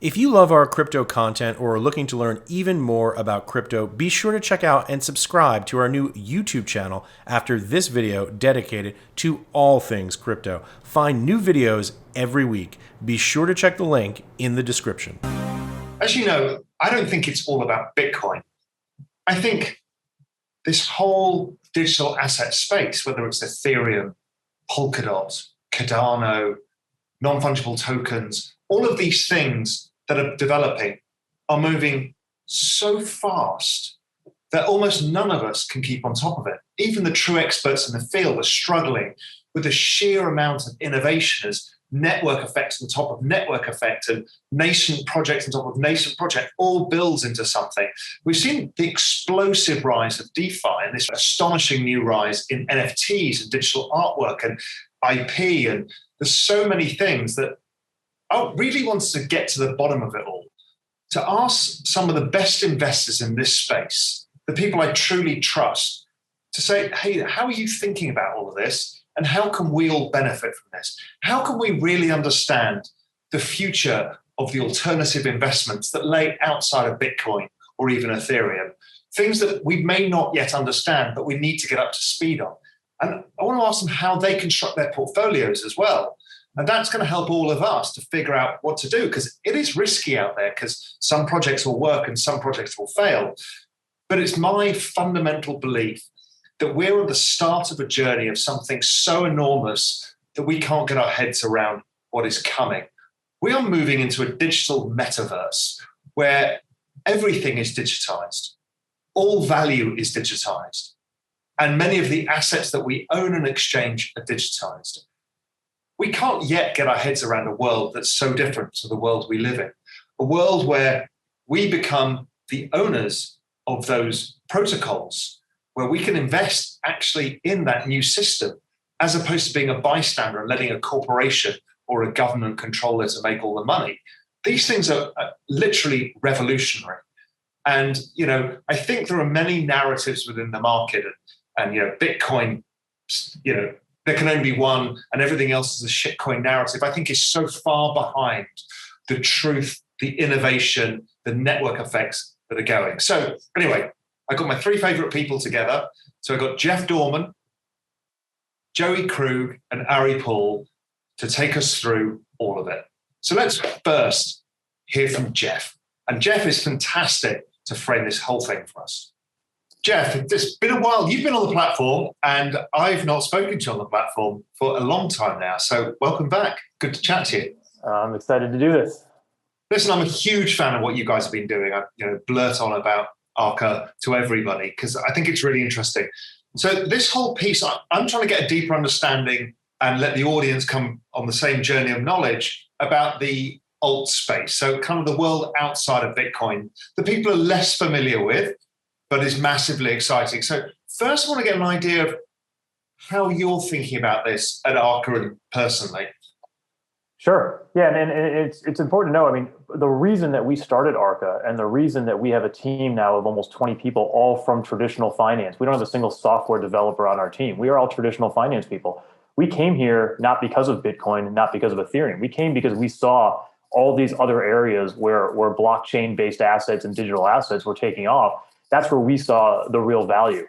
If you love our crypto content or are looking to learn even more about crypto, be sure to check out and subscribe to our new YouTube channel after this video dedicated to all things crypto. Find new videos every week. Be sure to check the link in the description. As you know, I don't think it's all about Bitcoin. I think this whole digital asset space, whether it's Ethereum, Polkadot, Cardano, non-fungible tokens, all of these things that are developing are moving so fast that almost none of us can keep on top of it. Even the true experts in the field are struggling with the sheer amount of innovation as network effects on top of network effect and nascent projects on top of nascent project all builds into something. We've seen the explosive rise of DeFi and this astonishing new rise in NFTs and digital artwork and IP, and there's so many things that I really wants to get to the bottom of it all, to ask some of the best investors in this space, the people I truly trust, to say, hey, how are you thinking about all of this? And how can we all benefit from this? How can we really understand the future of the alternative investments that lay outside of Bitcoin or even Ethereum? Things that we may not yet understand, but we need to get up to speed on. And I want to ask them how they construct their portfolios as well. And that's going to help all of us to figure out what to do, because it is risky out there, because some projects will work and some projects will fail. But it's my fundamental belief that we're at the start of a journey of something so enormous that we can't get our heads around what is coming. We are moving into a digital metaverse where everything is digitized. All value is digitized. And many of the assets that we own and exchange are digitized. We can't yet get our heads around a world that's so different to the world we live in, a world where we become the owners of those protocols, where we can invest actually in that new system, as opposed to being a bystander and letting a corporation or a government control it to make all the money. These things are literally revolutionary. And, I think there are many narratives within the market, and Bitcoin, there can only be one and everything else is a shitcoin narrative, I think is so far behind the truth, the innovation, the network effects that are going. So anyway, I got my three favorite people together. So I got Jeff Dorman, Joey Krug, and Ari Paul to take us through all of it. So let's first hear from Jeff. And Jeff is fantastic to frame this whole thing for us. Jeff, it's been a while. You've been on the platform, and I've not spoken to you on the platform for a long time now. So welcome back. Good to chat to you. I'm excited to do this. Listen, I'm a huge fan of what you guys have been doing. I blurt on about Arca to everybody because I think it's really interesting. So this whole piece, I'm trying to get a deeper understanding and let the audience come on the same journey of knowledge about the alt space. So kind of the world outside of Bitcoin that people are less familiar with, but is massively exciting. So first, I want to get an idea of how you're thinking about this at Arca and personally. Sure. Yeah, and it's important to know, I mean, the reason that we started Arca and the reason that we have a team now of almost 20 people, all from traditional finance. We don't have a single software developer on our team. We are all traditional finance people. We came here not because of Bitcoin, not because of Ethereum. We came because we saw all these other areas where blockchain-based assets and digital assets were taking off. That's where we saw the real value.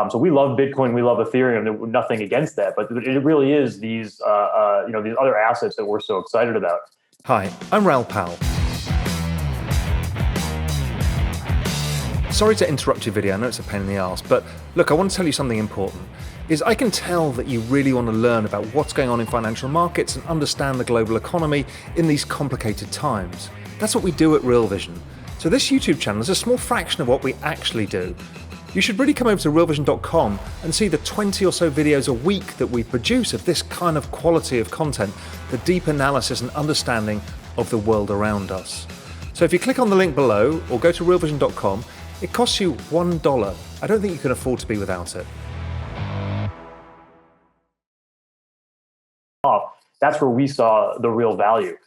So we love Bitcoin, we love Ethereum. Nothing against that, but it really is these other assets that we're so excited about. Hi, I'm Raoul Powell. Sorry to interrupt your video. I know it's a pain in the ass, but look, I want to tell you something important. I can tell that you really want to learn about what's going on in financial markets and understand the global economy in these complicated times. That's what we do at Real Vision. So this YouTube channel is a small fraction of what we actually do. You should really come over to realvision.com and see the 20 or so videos a week that we produce of this kind of quality of content, the deep analysis and understanding of the world around us. So if you click on the link below or go to realvision.com, it costs you $1. I don't think you can afford to be without it. That's where we saw the real value.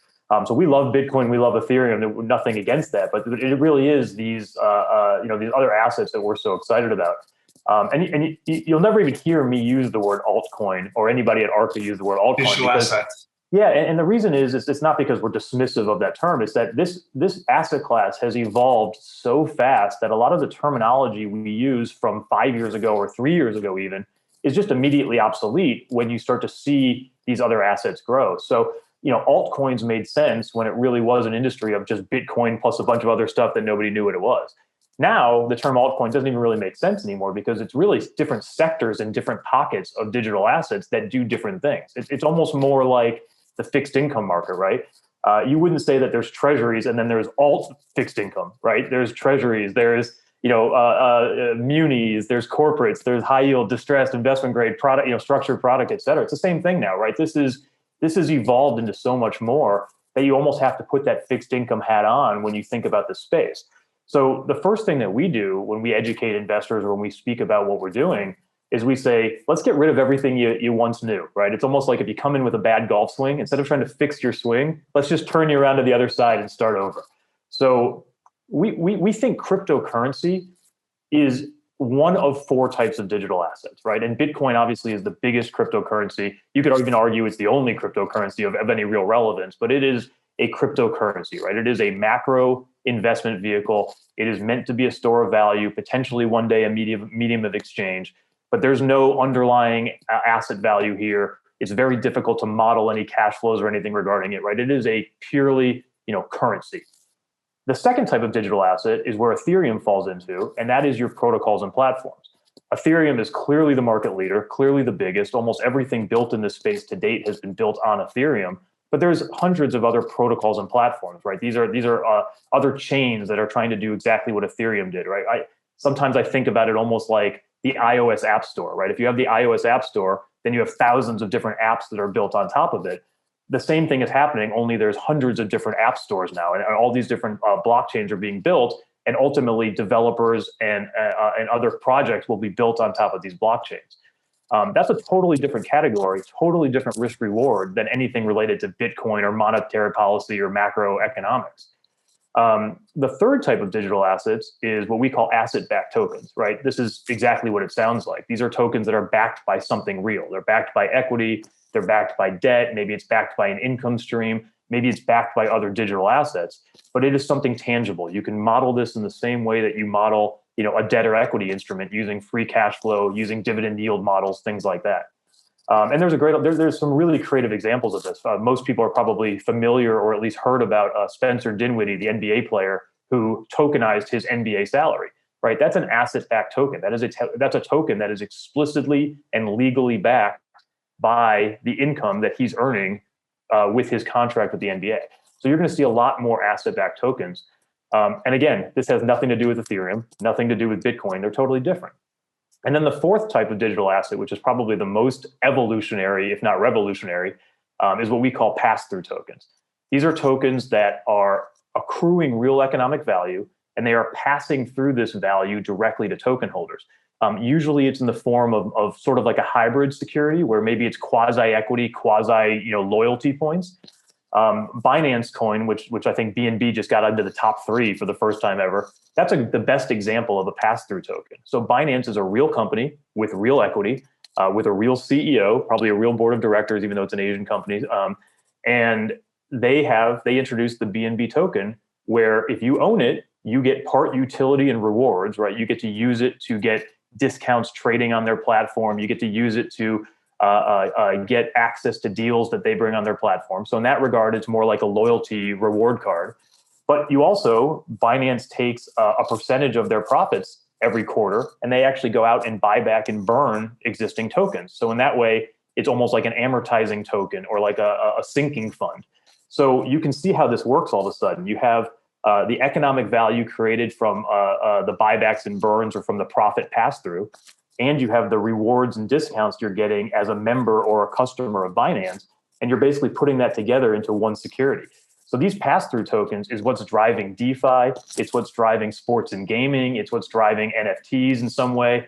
So we love Bitcoin, we love Ethereum. Nothing against that, but it really is these other assets that we're so excited about. And you'll never even hear me use the word altcoin or anybody at Arca use the word altcoin. Digital assets. Yeah, and the reason is it's not because we're dismissive of that term. It's that this asset class has evolved so fast that a lot of the terminology we use from 5 years ago or 3 years ago even is just immediately obsolete when you start to see these other assets grow. So, altcoins made sense when it really was an industry of just Bitcoin plus a bunch of other stuff that nobody knew what it was. Now, the term altcoin doesn't even really make sense anymore because it's really different sectors and different pockets of digital assets that do different things. It's almost more like the fixed income market, right? You wouldn't say that there's treasuries and then there's alt fixed income, right? There's treasuries, there's munis, there's corporates, there's high yield, distressed, investment grade product, structured product, et cetera. It's the same thing now, right? This has evolved into so much more that you almost have to put that fixed income hat on when you think about this space. So the first thing that we do when we educate investors or when we speak about what we're doing is we say, let's get rid of everything you once knew, right? It's almost like if you come in with a bad golf swing, instead of trying to fix your swing, let's just turn you around to the other side and start over. So we think cryptocurrency is one of four types of digital assets, right? And Bitcoin obviously is the biggest cryptocurrency. You could even argue it's the only cryptocurrency of any real relevance, but it is a cryptocurrency, right? It is a macro investment vehicle. It is meant to be a store of value, potentially one day a medium of exchange. But there's no underlying asset value here. It's very difficult to model any cash flows or anything regarding it, right? It is a purely, currency. The second type of digital asset is where Ethereum falls into, and that is your protocols and platforms. Ethereum is clearly the market leader, clearly the biggest. Almost everything built in this space to date has been built on Ethereum, but there's hundreds of other protocols and platforms, right? These are other chains that are trying to do exactly what Ethereum did, right? Sometimes I think about it almost like the iOS App Store, right? If you have the iOS App Store, then you have thousands of different apps that are built on top of it. The same thing is happening, only there's hundreds of different app stores now, and all these different blockchains are being built, and ultimately developers and other projects will be built on top of these blockchains. That's a totally different category, totally different risk reward than anything related to Bitcoin or monetary policy or macroeconomics. The third type of digital assets is what we call asset-backed tokens, right? This is exactly what it sounds like. These are tokens that are backed by something real. They're backed by equity. They're backed by debt. Maybe it's backed by an income stream. Maybe it's backed by other digital assets, but it is something tangible. You can model this in the same way that you model, a debt or equity instrument using free cash flow, using dividend yield models, things like that. And there's some really creative examples of this. Most people are probably familiar or at least heard about Spencer Dinwiddie, the NBA player who tokenized his NBA salary, right? That's an asset-backed token. That's a token that is explicitly and legally backed by the income that he's earning with his contract with the NBA. So you're going to see a lot more asset-backed tokens. And again, this has nothing to do with Ethereum, nothing to do with Bitcoin. They're totally different. And then the fourth type of digital asset, which is probably the most evolutionary, if not revolutionary, is what we call pass-through tokens. These are tokens that are accruing real economic value, and they are passing through this value directly to token holders. Usually it's in the form of sort of like a hybrid security where maybe it's quasi-equity, loyalty points. Binance Coin, which I think BNB just got into the top 3 for the first time ever, that's the best example of a pass-through token. So Binance is a real company with real equity, with a real CEO, probably a real board of directors, even though it's an Asian company. And they introduced the BNB token, where if you own it, you get part utility and rewards, right? You get to use it to get discounts trading on their platform. You get to use it to get access to deals that they bring on their platform. So in that regard, it's more like a loyalty reward card. But Binance takes a percentage of their profits every quarter, and they actually go out and buy back and burn existing tokens. So in that way, it's almost like an amortizing token or like a sinking fund. So you can see how this works all of a sudden. You have the economic value created from the buybacks and burns or from the profit pass-through, and you have the rewards and discounts you're getting as a member or a customer of Binance, and you're basically putting that together into one security. So these pass-through tokens is what's driving DeFi. It's what's driving sports and gaming. It's what's driving NFTs in some way.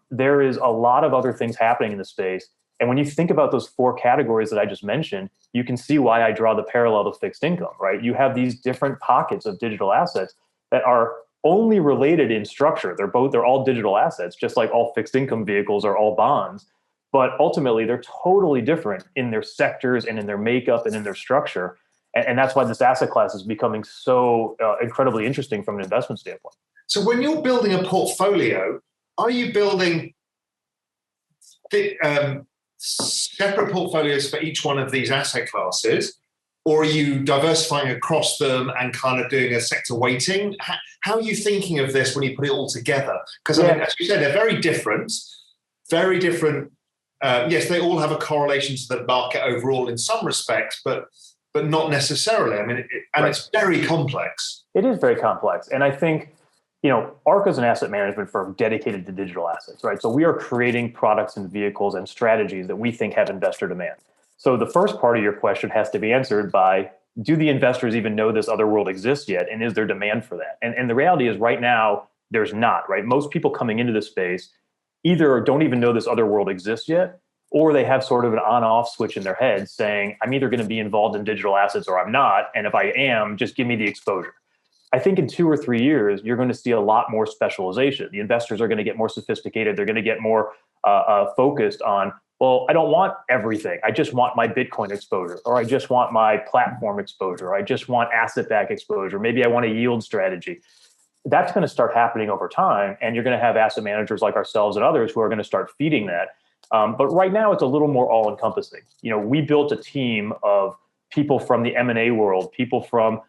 There is a lot of other things happening in the space. And when you think about those 4 categories that I just mentioned, you can see why I draw the parallel to fixed income, right? You have these different pockets of digital assets that are only related in structure. They're all digital assets, just like all fixed income vehicles are all bonds. but ultimately they're totally different in their sectors and in their makeup and in their structure. And that's why this asset class is becoming so incredibly interesting from an investment standpoint. So when you're building a portfolio, are you building separate portfolios for each one of these asset classes, or are you diversifying across them and kind of doing a sector weighting? How are you thinking of this when you put it all together? Because I mean, as you said, they're very different, very different. Yes, they all have a correlation to the market overall in some respects, but not necessarily. I mean, it's very complex. It is very complex. And I think, Arca is an asset management firm dedicated to digital assets, right? So we are creating products and vehicles and strategies that we think have investor demand. So the first part of your question has to be answered by, do the investors even know this other world exists yet? And is there demand for that? And the reality is right now, there's not, right? Most people coming into this space either don't even know this other world exists yet, or they have sort of an on-off switch in their head saying, I'm either going to be involved in digital assets or I'm not. And if I am, just give me the exposure. I think in 2 or 3 years, you're going to see a lot more specialization. The investors are going to get more sophisticated. They're going to get more focused on, well, I don't want everything. I just want my Bitcoin exposure, or I just want my platform exposure, or I just want asset-backed exposure. Maybe I want a yield strategy. That's going to start happening over time. And you're going to have asset managers like ourselves and others who are going to start feeding that. But right now, it's a little more all-encompassing. We built a team of people from the M&A world, people from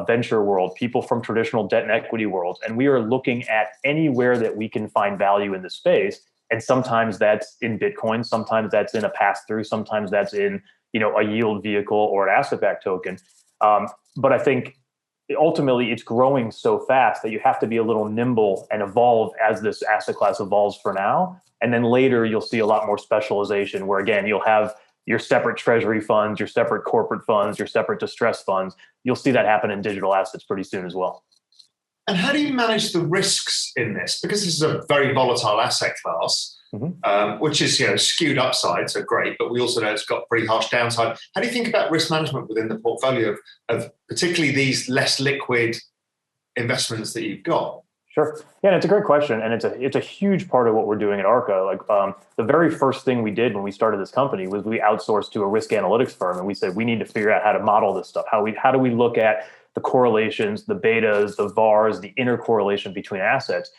venture world, people from traditional debt and equity world, and we are looking at anywhere that we can find value in the space. And sometimes that's in Bitcoin, sometimes that's in a pass-through, sometimes that's in a yield vehicle or an asset-backed token. But I think ultimately it's growing so fast that you have to be a little nimble and evolve as this asset class evolves for now. And then later you'll see a lot more specialization where, again, you'll have your separate treasury funds, your separate corporate funds, your separate distressed funds. You'll see that happen in digital assets pretty soon as well. And how do you manage the risks in this? Because this is a very volatile asset class, which is skewed upside, so great, but we also know it's got pretty harsh downside. How do you think about risk management within the portfolio of particularly these less liquid investments that you've got? Sure. Yeah, and it's a great question. And it's a huge part of what we're doing at Arca. Like the very first thing we did when we started this company was we outsourced to a risk analytics firm. And we said, we need to figure out how to model this stuff. How do we look at the correlations, the betas, the VARs, the intercorrelation between assets?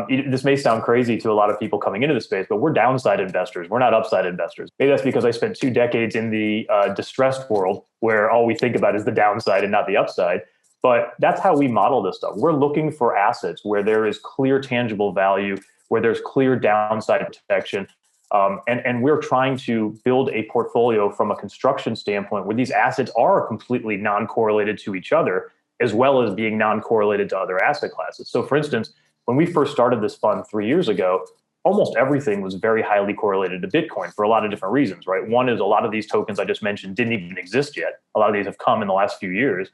This may sound crazy to a lot of people coming into the space, but we're downside investors. We're not upside investors. Maybe that's because I spent 2 decades in the distressed world where all we think about is the downside and not the upside. But that's how we model this stuff. We're looking for assets where there is clear tangible value, where there's clear downside protection. And we're trying to build a portfolio from a construction standpoint where these assets are completely non-correlated to each other, as well as being non-correlated to other asset classes. So for instance, when we first started this fund 3 years ago, almost everything was very highly correlated to Bitcoin for a lot of different reasons, right? One is a lot of these tokens I just mentioned didn't even exist yet. A lot of these have come in the last few years.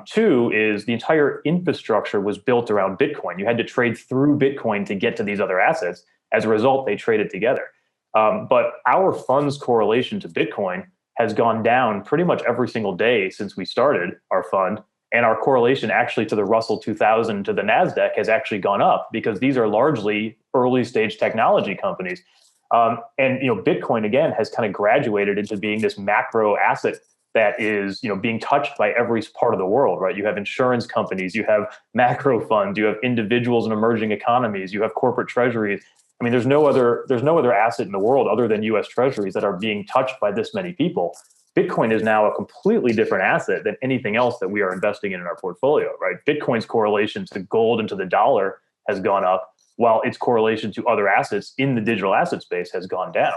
2 is the entire infrastructure was built around Bitcoin. You had to trade through Bitcoin to get to these other assets. As a result, they traded together. But our fund's correlation to Bitcoin has gone down pretty much every single day since we started our fund. And our correlation actually to the Russell 2000, to the NASDAQ, has actually gone up because these are largely early stage technology companies. And Bitcoin, again, has kind of graduated into being this macro asset that is, being touched by every part of the world, right? You have insurance companies, you have macro funds, you have individuals in emerging economies, you have corporate treasuries. I mean, there's no other asset in the world other than U.S. treasuries that are being touched by this many people. Bitcoin is now a completely different asset than anything else that we are investing in our portfolio, right? Bitcoin's correlation to gold and to the dollar has gone up, while its correlation to other assets in the digital asset space has gone down.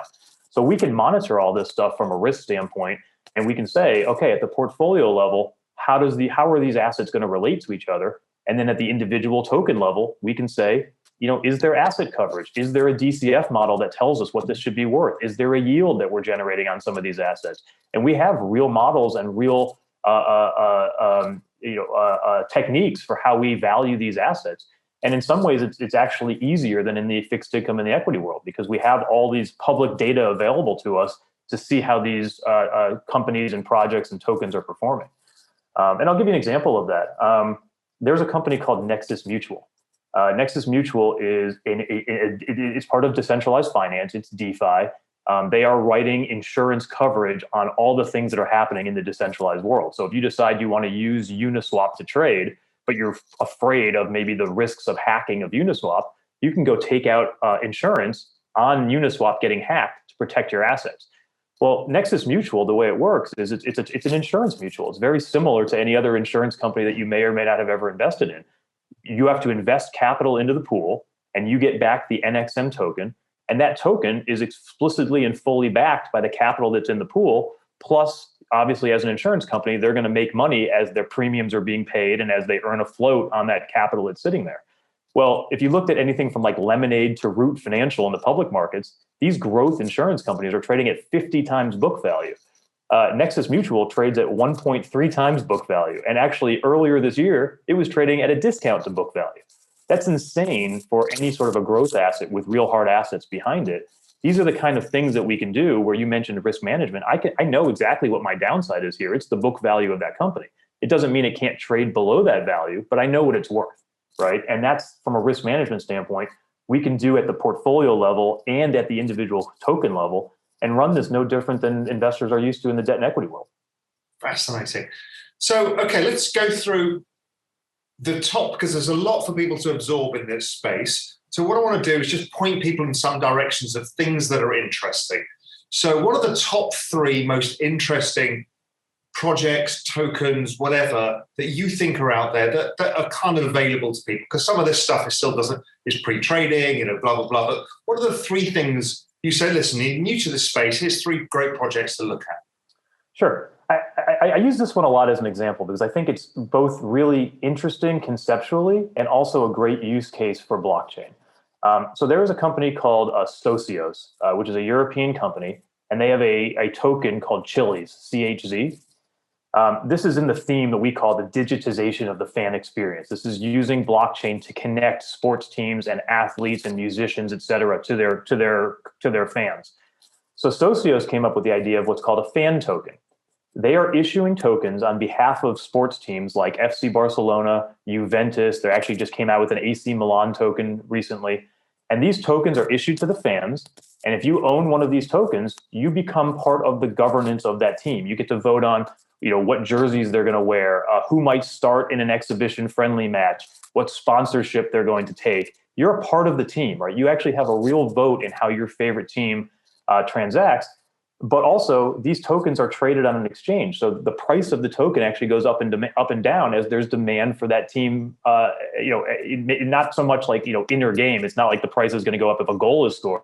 So we can monitor all this stuff from a risk standpoint. And we can say, okay, at the portfolio level, how are these assets going to relate to each other? And then at the individual token level, we can say, is there asset coverage? Is there a DCF model that tells us what this should be worth? Is there a yield that we're generating on some of these assets? And we have real models and real techniques for how we value these assets. And in some ways, it's actually easier than in the fixed income and the equity world because we have all these public data available to us to see how these companies and projects and tokens are performing. And I'll give you an example of that. There's a company called Nexus Mutual. Nexus Mutual it's part of decentralized finance. It's DeFi. They are writing insurance coverage on all the things that are happening in the decentralized world. So if you decide you want to use Uniswap to trade, but you're afraid of maybe the risks of hacking of Uniswap, you can go take out insurance on Uniswap getting hacked to protect your assets. Well, Nexus Mutual, the way it works is it's an insurance mutual. It's very similar to any other insurance company that you may or may not have ever invested in. You have to invest capital into the pool, and you get back the NXM token. And that token is explicitly and fully backed by the capital that's in the pool. Plus, obviously, as an insurance company, they're going to make money as their premiums are being paid and as they earn a float on that capital that's sitting there. Well, if you looked at anything from like Lemonade to Root Financial in the public markets, these growth insurance companies are trading at 50 times book value. Nexus Mutual trades at 1.3 times book value. And actually, earlier this year, it was trading at a discount to book value. That's insane for any sort of a growth asset with real hard assets behind it. These are the kind of things that we can do where you mentioned risk management. I know exactly what my downside is here. It's the book value of that company. It doesn't mean it can't trade below that value, but I know what it's worth, right? And that's from a risk management standpoint, we can do at the portfolio level and at the individual token level and run this no different than investors are used to in the debt and equity world. Fascinating. So, okay, let's go through the top, because there's a lot for people to absorb in this space. So what I want to do is just point people in some directions of things that are interesting. So what are the top 3 most interesting projects, tokens, whatever, that you think are out there that are kind of available to people? Because some of this stuff is pre-trading, blah, blah, blah. But what are the 3 things you say, listen, you're new to this space, here's 3 great projects to look at? Sure. I use this one a lot as an example because I think it's both really interesting conceptually and also a great use case for blockchain. So there is a company called Socios, which is a European company, and they have a token called Chiliz, CHZ. This is in the theme that we call the digitization of the fan experience. This is using blockchain to connect sports teams and athletes and musicians, et cetera, to their fans. So Socios came up with the idea of what's called a fan token. They are issuing tokens on behalf of sports teams like FC Barcelona, Juventus. They actually just came out with an AC Milan token recently. And these tokens are issued to the fans. And if you own one of these tokens, you become part of the governance of that team. You get to vote on, what jerseys they're going to wear, who might start in an exhibition friendly match, what sponsorship they're going to take. You're a part of the team, right? You actually have a real vote in how your favorite team transacts. But also, these tokens are traded on an exchange, so the price of the token actually goes up and down as there's demand for that team. Not so much like in your game. It's not like the price is going to go up if a goal is scored,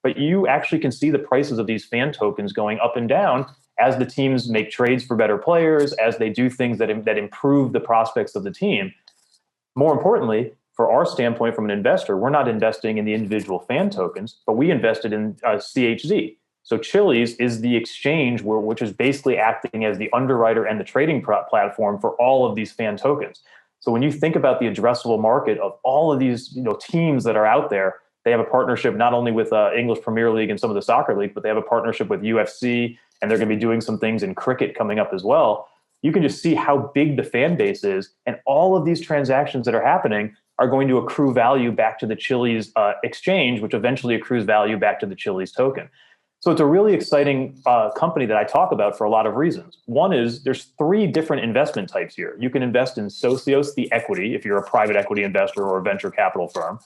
but you actually can see the prices of these fan tokens going up and down as the teams make trades for better players, as they do things that improve the prospects of the team. More importantly, for our standpoint from an investor, we're not investing in the individual fan tokens, but we invested in CHZ. So Chiliz is the exchange which is basically acting as the underwriter and the trading platform for all of these fan tokens. So when you think about the addressable market of all of these teams that are out there, they have a partnership not only with English Premier League and some of the soccer leagues, but they have a partnership with UFC, and they're going to be doing some things in cricket coming up as well. You can just see how big the fan base is, and all of these transactions that are happening are going to accrue value back to the Chiliz exchange, which eventually accrues value back to the Chiliz token. So it's a really exciting company that I talk about for a lot of reasons. One is there's 3 different investment types here. You can invest in Socios, the equity, if you're a private equity investor or a venture capital firm.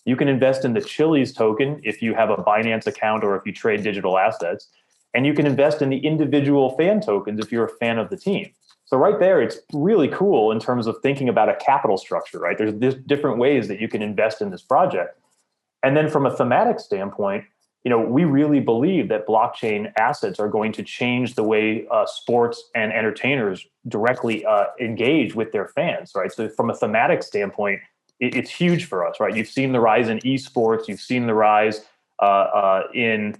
You can invest in the Chiliz token if you have a Binance account or if you trade digital assets. And you can invest in the individual fan tokens if you're a fan of the team. So right there, it's really cool in terms of thinking about a capital structure, right? There's different ways that you can invest in this project. And then from a thematic standpoint, we really believe that blockchain assets are going to change the way sports and entertainers directly engage with their fans, right? So from a thematic standpoint, it's huge for us, right? You've seen the rise in esports, you've seen the rise in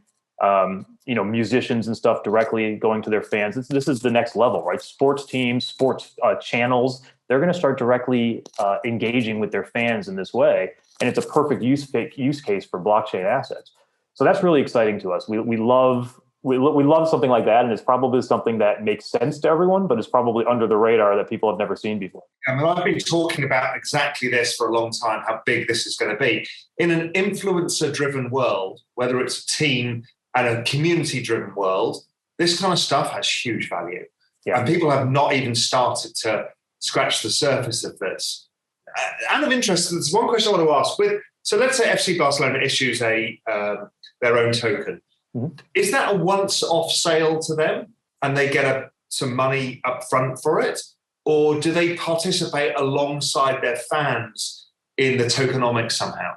musicians and stuff directly going to their fans. This is the next level, right? Sports teams, sports channels, they're going to start directly engaging with their fans in this way, and it's a perfect use case for blockchain assets. So that's really exciting to us. We love we love something like that, and it's probably something that makes sense to everyone, but it's probably under the radar that people have never seen before. I mean, I've been talking about exactly this for a long time, how big this is going to be. In an influencer-driven world, whether it's a team and a community-driven world, this kind of stuff has huge value. Yeah. And people have not even started to scratch the surface of this. And I'm interested, there's one question I want to ask. So let's say FC Barcelona issues their own token. Mm-hmm. Is that a once-off sale to them and they get some money up front for it? Or do they participate alongside their fans in the tokenomics somehow?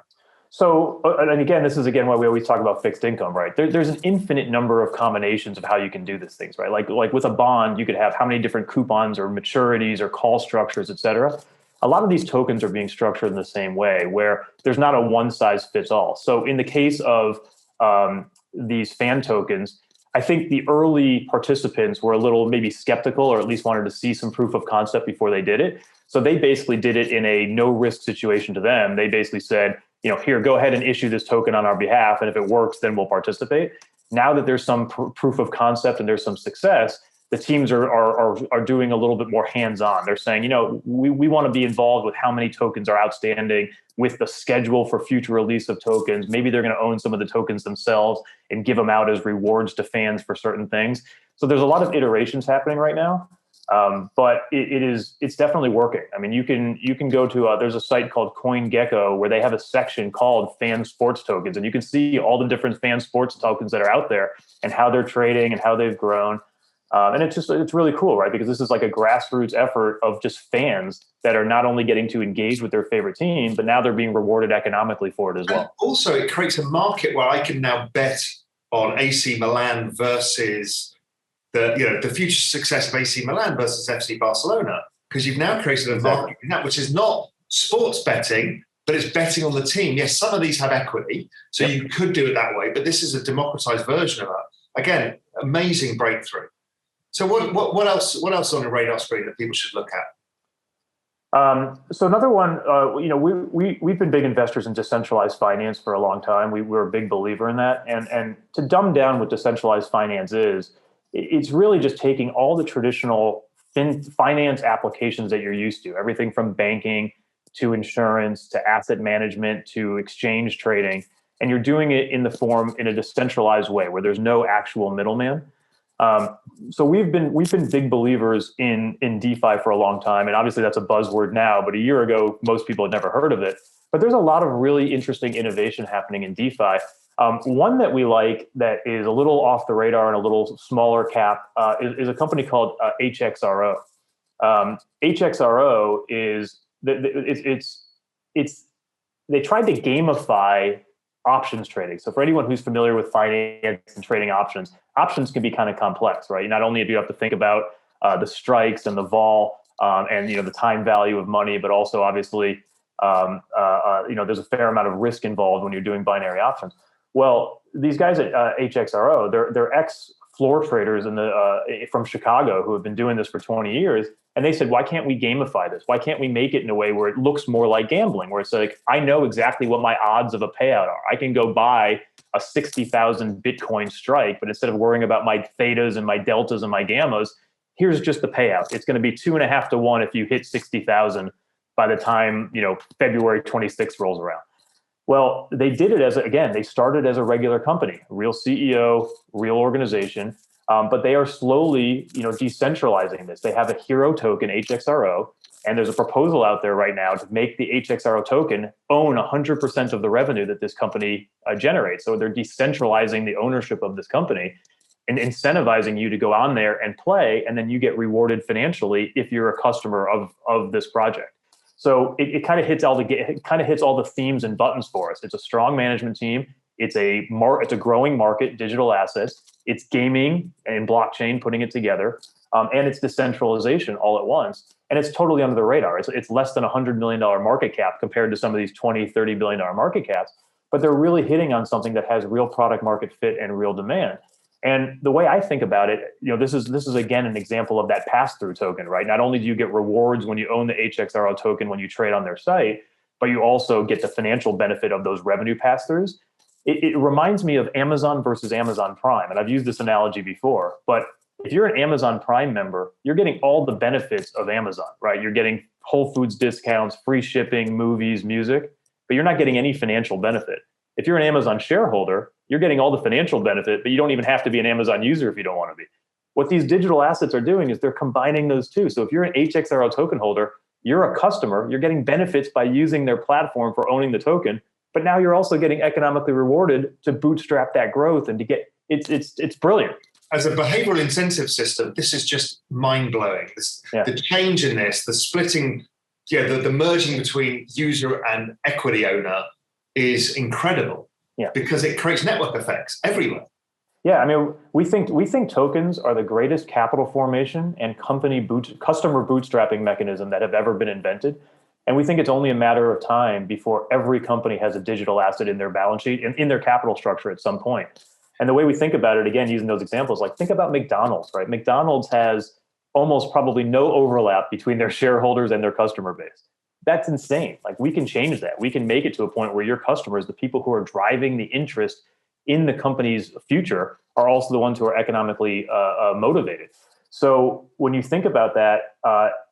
So, and again, this is why we always talk about fixed income, right? There's an infinite number of combinations of how you can do these things, right? Like with a bond, you could have how many different coupons or maturities or call structures, et cetera. A lot of these tokens are being structured in the same way, where there's not a one size fits all. So in the case of these fan tokens, I think the early participants were a little maybe skeptical, or at least wanted to see some proof of concept before they did it. So they basically did it in a no risk situation to them. They basically said, here, go ahead and issue this token on our behalf. And if it works, then we'll participate. Now that there's some proof of concept and there's some success, the teams are doing a little bit more hands-on. They're saying, we want to be involved with how many tokens are outstanding, with the schedule for future release of tokens. Maybe they're going to own some of the tokens themselves and give them out as rewards to fans for certain things. So there's a lot of iterations happening right now, but it's definitely working. I mean, you can go to there's a site called CoinGecko where they have a section called fan sports tokens, and you can see all the different fan sports tokens that are out there and how they're trading and how they've grown. And it's really cool, right? Because this is like a grassroots effort of just fans that are not only getting to engage with their favorite team, but now they're being rewarded economically for it as well. And also, it creates a market where I can now bet on AC Milan versus the future success of AC Milan versus FC Barcelona, because you've now created a market which is not sports betting, but it's betting on the team. Yes, some of these have equity, so you could do it that way, but this is a democratized version of that. Again, amazing breakthrough. So what else on the radar screen that people should look at? So another one, we've been big investors in decentralized finance for a long time. We're a big believer in that. And to dumb down what decentralized finance is, it's really just taking all the traditional finance applications that you're used to, everything from banking to insurance to asset management to exchange trading, and you're doing it in a decentralized way where there's no actual middleman. So we've been big believers in DeFi for a long time, and obviously that's a buzzword now, but a year ago most people had never heard of it. But there's a lot of really interesting innovation happening in DeFi. One that we like that is a little off the radar and a little smaller cap is a company called HXRO. HXRO is they tried to gamify options trading. So for anyone who's familiar with finance and trading options can be kind of complex, right? Not only do you have to think about the strikes and the vol and the time value of money, but also obviously there's a fair amount of risk involved when you're doing binary options. Well, these guys at HXRO, they're ex-floor traders from Chicago who have been doing this for 20 years. And they said, why can't we gamify this? Why can't we make it in a way where it looks more like gambling, where it's like, I know exactly what my odds of a payout are. I can go buy a 60,000 Bitcoin strike, but instead of worrying about my thetas and my deltas and my gammas, here's just the payout. It's going to be 2.5 to 1 if you hit 60,000 by the time, February 26th rolls around. Well, they did it they started as a regular company, real CEO, real organization. But they are slowly, decentralizing this. They have a hero token, HXRO, and there's a proposal out there right now to make the HXRO token own 100% of the revenue that this company generates. So they're decentralizing the ownership of this company and incentivizing you to go on there and play, and then you get rewarded financially if you're a customer of this project. So it kind of hits all the themes and buttons for us. It's a strong management team. It's a growing market, digital assets. It's gaming and blockchain putting it together, and it's decentralization all at once. And it's totally under the radar. It's less than $100 million market cap compared to some of these $20, $30 billion market caps. But they're really hitting on something that has real product market fit and real demand. And the way I think about it, this is again an example of that pass-through token, right? Not only do you get rewards when you own the HXRO token when you trade on their site, but you also get the financial benefit of those revenue pass-throughs. it reminds me of Amazon versus Amazon Prime. And I've used this analogy before, but if you're an Amazon Prime member, you're getting all the benefits of Amazon, right? You're getting Whole Foods discounts, free shipping, movies, music, but you're not getting any financial benefit. If you're an Amazon shareholder, you're getting all the financial benefit, but you don't even have to be an Amazon user if you don't want to be. What these digital assets are doing is they're combining those two. So if you're an HXRO token holder, you're a customer, you're getting benefits by using their platform for owning the token, but now you're also getting economically rewarded to bootstrap that growth and to get, it's brilliant. As a behavioral incentive system, this is just mind-blowing. The change in this, the splitting, the merging between user and equity owner is incredible because it creates network effects everywhere. Yeah, I mean, we think tokens are the greatest capital formation and customer bootstrapping mechanism that have ever been invented. And we think it's only a matter of time before every company has a digital asset in their balance sheet and in their capital structure at some point. And the way we think about it, again, using those examples, like think about McDonald's, right? McDonald's has almost probably no overlap between their shareholders and their customer base. That's insane. Like we can change that. We can make it to a point where your customers, the people who are driving the interest in the company's future, are also the ones who are economically motivated. So when you think about that,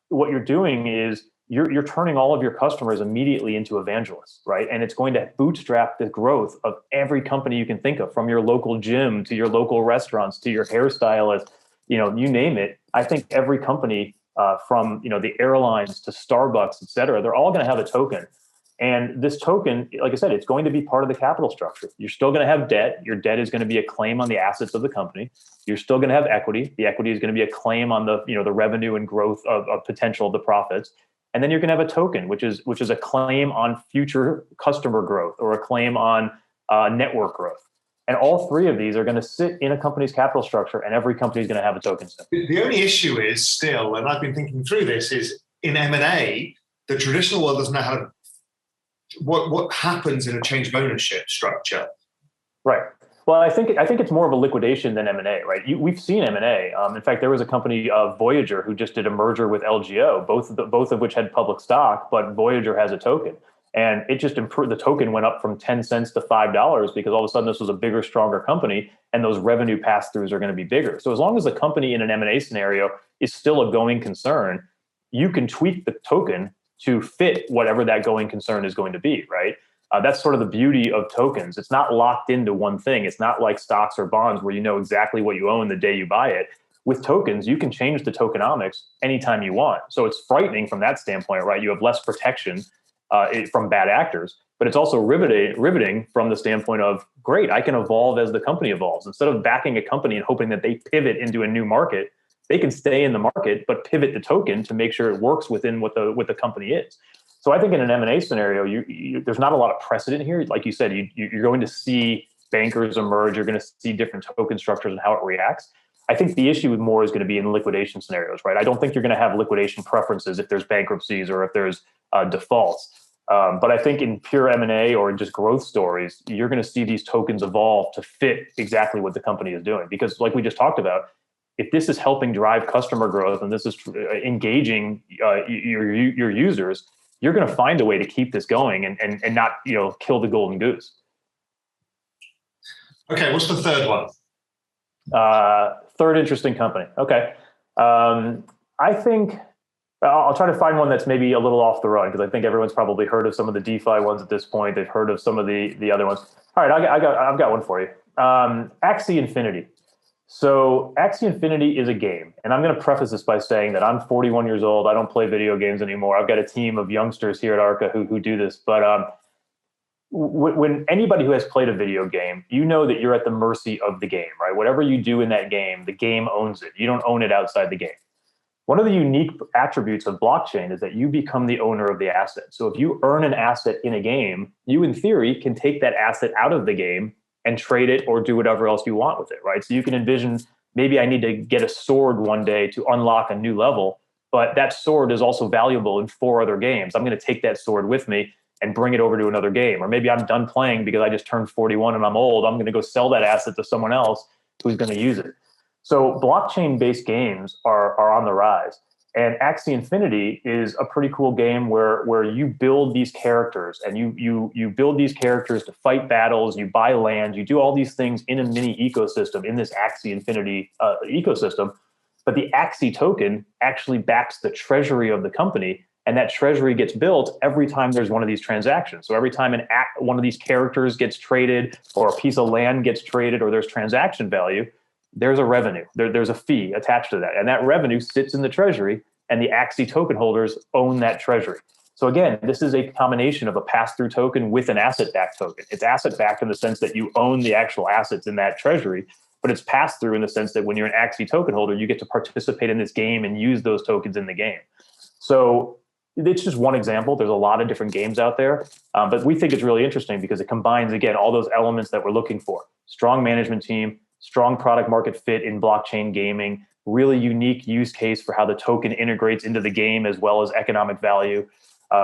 what you're doing is you're turning all of your customers immediately into evangelists, right? And it's going to bootstrap the growth of every company you can think of, from your local gym to your local restaurants to your hairstylist, you name it. I think every company from the airlines to Starbucks, et cetera, they're all going to have a token. And this token, like I said, it's going to be part of the capital structure. You're still going to have debt. Your debt is going to be a claim on the assets of the company. You're still going to have equity. The equity is going to be a claim on the the revenue and growth of potential of the profits. And then you're going to have a token, which is a claim on future customer growth or a claim on network growth. And all three of these are going to sit in a company's capital structure, and every company is going to have a token set. The only issue is still, and I've been thinking through this, is in M&A, the traditional world doesn't know how to what happens in a change of ownership structure. Right. Well, I think it's more of a liquidation than M&A, right? We've seen M&A. In fact, there was a company, Voyager, who just did a merger with LGO, both of which had public stock, but Voyager has a token. And it just improved. The token went up from 10 cents to $5 because all of a sudden this was a bigger, stronger company, and those revenue pass-throughs are going to be bigger. So as long as the company in an M&A scenario is still a going concern, you can tweak the token to fit whatever that going concern is going to be, right? That's sort of the beauty of tokens. It's not locked into one thing. It's not like stocks or bonds where you know exactly what you own the day you buy it. With tokens, you can change the tokenomics anytime you want. So it's frightening from that standpoint, right? You have less protection from bad actors, but it's also riveting from the standpoint of, great, I can evolve as the company evolves. Instead of backing a company and hoping that they pivot into a new market, they can stay in the market, but pivot the token to make sure it works within what the company is. So I think in an M&A scenario, there's not a lot of precedent here. Like you said, you're going to see bankers emerge. You're going to see different token structures and how it reacts. I think the issue more is going to be in liquidation scenarios, right? I don't think you're going to have liquidation preferences if there's bankruptcies or if there's defaults. But I think in pure M&A or in just growth stories, you're going to see these tokens evolve to fit exactly what the company is doing. Because like we just talked about, if this is helping drive customer growth and this is engaging your users, you're going to find a way to keep this going and not kill the golden goose. Okay, what's the third one? Third interesting company. Okay, I think I'll try to find one that's maybe a little off the run because I think everyone's probably heard of some of the DeFi ones at this point. They've heard of some of the other ones. All right, I've got one for you. Axie Infinity. So Axie Infinity is a game. And I'm going to preface this by saying that I'm 41 years old. I don't play video games anymore. I've got a team of youngsters here at Arca who do this. But when anybody who has played a video game, you know that you're at the mercy of the game, right? Whatever you do in that game, the game owns it. You don't own it outside the game. One of the unique attributes of blockchain is that you become the owner of the asset. So if you earn an asset in a game, you in theory can take that asset out of the game and trade it or do whatever else you want with it, right? So you can envision, maybe I need to get a sword one day to unlock a new level, but that sword is also valuable in 4 other games. I'm going to take that sword with me and bring it over to another game. Or maybe I'm done playing because I just turned 41 and I'm old. I'm going to go sell that asset to someone else who's going to use it. So blockchain-based games are on the rise. And Axie Infinity is a pretty cool game where you build these characters and you build these characters to fight battles, you buy land, you do all these things in a mini ecosystem in this Axie Infinity ecosystem. But the Axie token actually backs the treasury of the company, and that treasury gets built every time there's one of these transactions. So every time one of these characters gets traded, or a piece of land gets traded, or there's transaction value, there's a revenue. There's a fee attached to that. And that revenue sits in the treasury, and the Axie token holders own that treasury. So again, this is a combination of a pass-through token with an asset-backed token. It's asset-backed in the sense that you own the actual assets in that treasury, but it's pass-through in the sense that when you're an Axie token holder, you get to participate in this game and use those tokens in the game. So it's just one example. There's a lot of different games out there, but we think it's really interesting because it combines, again, all those elements that we're looking for. Strong management team, strong product market fit in blockchain gaming, really unique use case for how the token integrates into the game as well as economic value.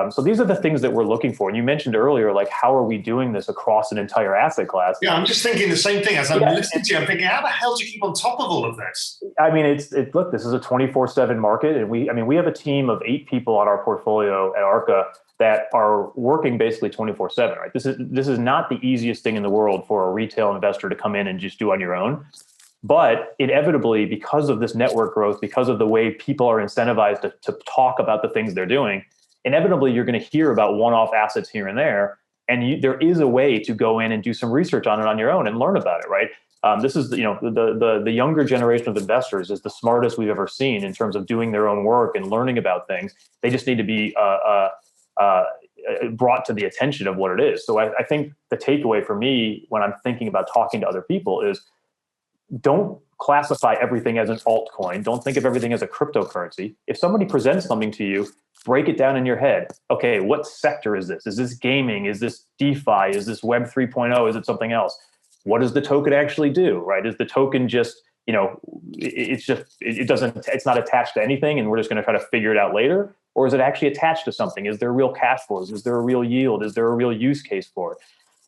So these are the things that we're looking for. And you mentioned earlier, like, how are we doing this across an entire asset class? Yeah, I'm just thinking the same thing as I'm listening to you. I'm thinking, how the hell do you keep on top of all of this? I mean, look, this is a 24/7 market. And we have a team of 8 people on our portfolio at Arca that are working basically 24/7, right? This is not the easiest thing in the world for a retail investor to come in and just do on your own. But inevitably, because of this network growth, because of the way people are incentivized to talk about the things they're doing, inevitably you're going to hear about one-off assets here and there. And there is a way to go in and do some research on it on your own and learn about it, right? This is, the younger generation of investors is the smartest we've ever seen in terms of doing their own work and learning about things. They just need to be brought to the attention of what it is. So I think the takeaway for me when I'm thinking about talking to other people is, don't classify everything as an altcoin. Don't think of everything as a cryptocurrency. If somebody presents something to you, break it down in your head. Okay, what sector is this? Is this gaming? Is this DeFi? Is this Web 3.0? Is it something else? What does the token actually do, right? Is the token just, it's not attached to anything and we're just going to try to figure it out later? Or is it actually attached to something? Is there real cash flows? Is there a real yield? Is there a real use case for it?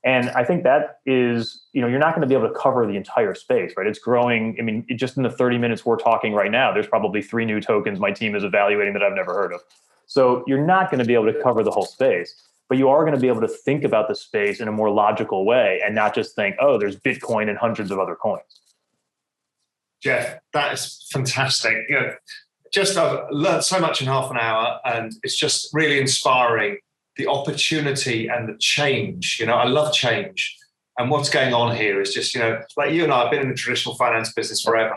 And I think that is, you're not going to be able to cover the entire space, right? It's growing. I mean, just in the 30 minutes we're talking right now, there's probably 3 new tokens my team is evaluating that I've never heard of. So you're not going to be able to cover the whole space, but you are going to be able to think about the space in a more logical way and not just think, oh, there's Bitcoin and hundreds of other coins. Jeff, that is fantastic. I've learned so much in half an hour, and it's just really inspiring, the opportunity and the change. I love change. And what's going on here is just, like you and I have been in the traditional finance business forever.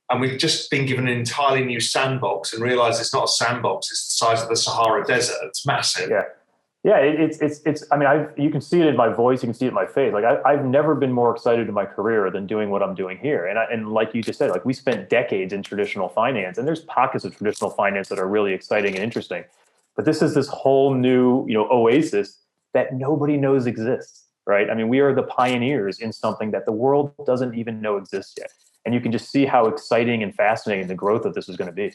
And we've just been given an entirely new sandbox and realized it's not a sandbox. It's the size of the Sahara Desert. It's massive. Yeah. It's. I mean, you can see it in my voice. You can see it in my face. Like I've never been more excited in my career than doing what I'm doing here. And like you just said, like we spent decades in traditional finance, and there's pockets of traditional finance that are really exciting and interesting. But this is this whole new, oasis that nobody knows exists, right? I mean, we are the pioneers in something that the world doesn't even know exists yet. And you can just see how exciting and fascinating the growth of this is going to be.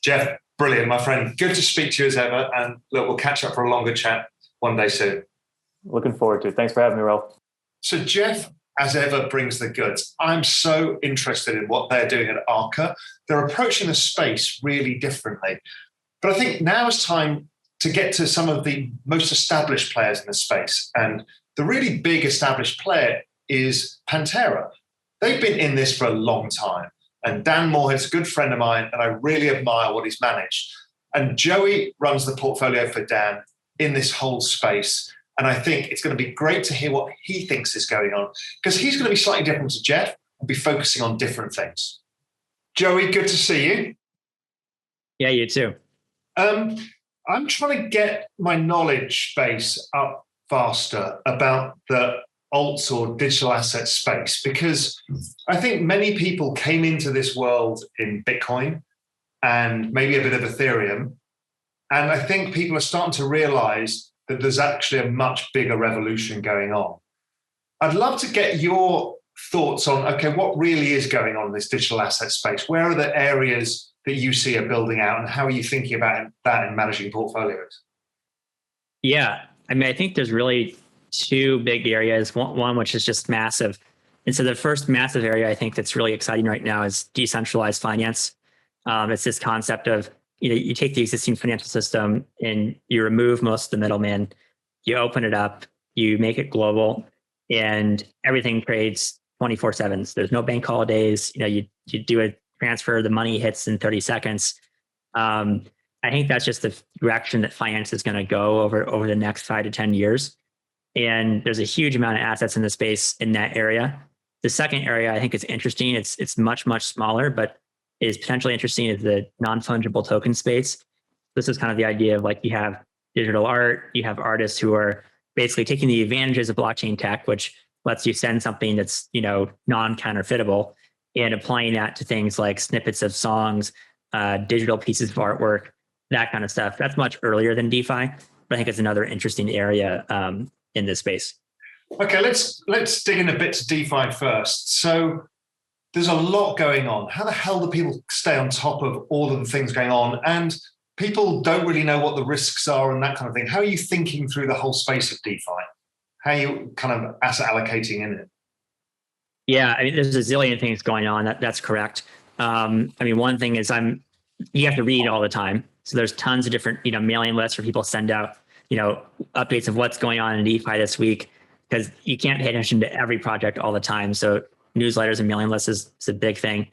Jeff, brilliant, my friend. Good to speak to you as ever. And look, we'll catch up for a longer chat one day soon. Looking forward to it. Thanks for having me, Ralph. So Jeff, as ever, brings the goods. I'm so interested in what they're doing at Arca. They're approaching the space really differently. But I think now is time to get to some of the most established players in the space. And the really big established player is Pantera. They've been in this for a long time. And Dan Moorhead's a good friend of mine, and I really admire what he's managed. And Joey runs the portfolio for Dan in this whole space. And I think it's going to be great to hear what he thinks is going on, because he's going to be slightly different to Jeff and be focusing on different things. Joey, good to see you. Yeah, you too. I'm trying to get my knowledge base up faster about the alts or digital asset space, because I think many people came into this world in Bitcoin and maybe a bit of Ethereum. And I think people are starting to realize that there's actually a much bigger revolution going on. I'd love to get your thoughts on, okay, what really is going on in this digital asset space? Where are the areas that you see are building out, and how are you thinking about that in managing portfolios? Yeah, I mean, I think there's really 2 big areas. One which is just massive. And so the first massive area I think that's really exciting right now is decentralized finance. It's this concept of you take the existing financial system and you remove most of the middlemen, you open it up, you make it global, and everything trades 24/7. So there's no bank holidays. You do a transfer, the money hits in 30 seconds. I think that's just the direction that finance is going to go over the next 5 to 10 years. And there's a huge amount of assets in the space in that area. The second area I think is interesting. It's much, much smaller, but is potentially interesting is the non-fungible token space. This is kind of the idea of like you have digital art, you have artists who are basically taking the advantages of blockchain tech, which lets you send something that's, non-counterfeitable, and applying that to things like snippets of songs, digital pieces of artwork, that kind of stuff. That's much earlier than DeFi, but I think it's another interesting area in this space. Okay, let's dig in a bit to DeFi first. So there's a lot going on. How the hell do people stay on top of all of the things going on? And people don't really know what the risks are and that kind of thing. How are you thinking through the whole space of DeFi? How are you kind of asset allocating in it? Yeah, I mean, there's a zillion things going on. That's correct. One thing is you have to read all the time. So there's tons of different, mailing lists where people send out, updates of what's going on in DeFi this week, because you can't pay attention to every project all the time. So newsletters and mailing lists is a big thing.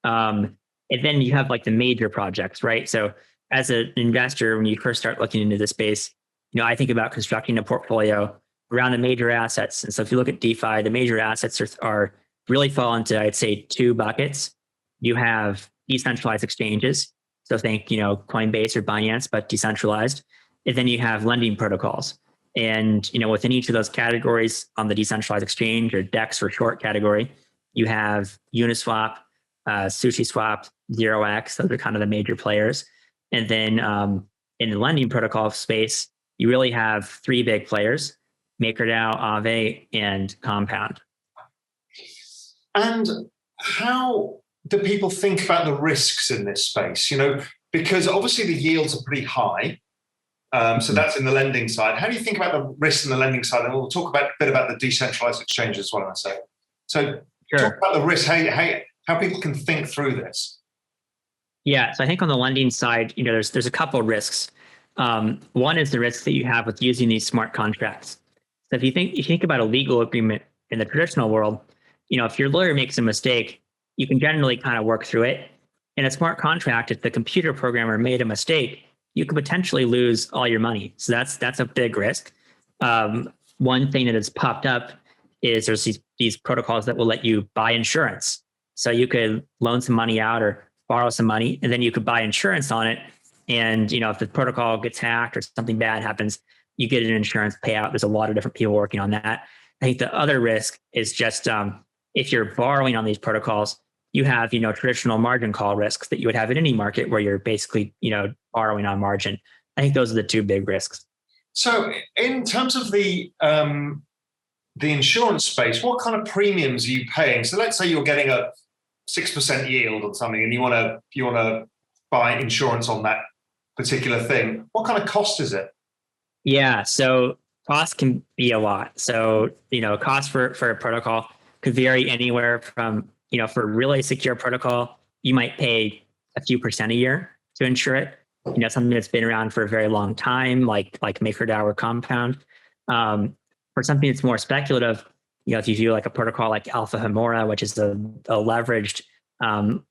And then you have like the major projects, right? So as an investor, when you first start looking into this space, I think about constructing a portfolio around the major assets. And so if you look at DeFi, the major assets are really fall into, I'd say, 2 buckets. You have decentralized exchanges. So think, Coinbase or Binance, but decentralized. And then you have lending protocols. And, within each of those categories on the decentralized exchange, or DEX for short category, you have Uniswap, SushiSwap, 0x. Those are kind of the major players. And then in the lending protocol space, you really have 3 big players: MakerDAO, Aave, and Compound. And how do people think about the risks in this space? Because obviously the yields are pretty high. So that's in the lending side. How do you think about the risks in the lending side? And we'll talk a bit about the decentralized exchanges as well in a second. So Sure. Talk about the risk, how people can think through this. Yeah, so I think on the lending side, there's a couple of risks. One is the risk that you have with using these smart contracts. So if you think about a legal agreement in the traditional world, if your lawyer makes a mistake, you can generally kind of work through it. In a smart contract, if the computer programmer made a mistake, you could potentially lose all your money. So that's a big risk. One thing that has popped up is there's these protocols that will let you buy insurance. So you could loan some money out or borrow some money, and then you could buy insurance on it. And if the protocol gets hacked or something bad happens, you get an insurance payout. There's a lot of different people working on that. I think the other risk is just if you're borrowing on these protocols, you have traditional margin call risks that you would have in any market where you're basically borrowing on margin. I think those are the 2 big risks. So in terms of the insurance space, what kind of premiums are you paying? So let's say you're getting a 6% yield on something, and you want to buy insurance on that particular thing. What kind of cost is it? Yeah, so cost can be a lot. So cost for a protocol could vary anywhere from for a really secure protocol, you might pay a few % a year to insure it. Something that's been around for a very long time, like MakerDAO or Compound. For something that's more speculative, if you do like a protocol like Alpha Homora, which is a leveraged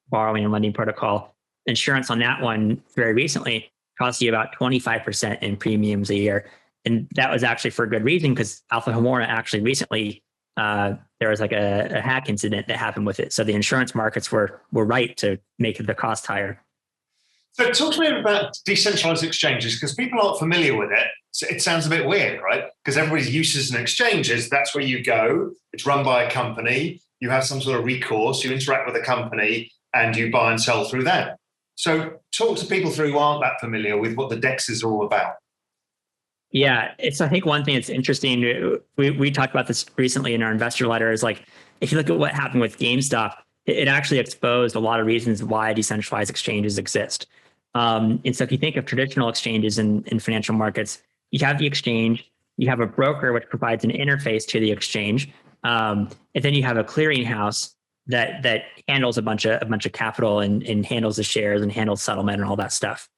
borrowing and lending protocol, insurance on that one very recently cost you about 25% in premiums a year. And that was actually for a good reason, because Alpha Homora actually recently, there was like a hack incident that happened with it. So the insurance markets were right to make the cost higher. So talk to me about decentralized exchanges, because people aren't familiar with it. So it sounds a bit weird, right? Because everybody's uses an exchange is that's where you go. It's run by a company. You have some sort of recourse. You interact with a company and you buy and sell through them. So talk to people who aren't that familiar with what the DEXs are all about. Yeah, I think one thing that's interesting, we talked about this recently in our investor letter, is like, if you look at what happened with GameStop, it actually exposed a lot of reasons why decentralized exchanges exist. And so if you think of traditional exchanges in financial markets, you have the exchange, you have a broker which provides an interface to the exchange, and then you have a clearinghouse that handles a bunch of capital and handles the shares and handles settlement and all that stuff.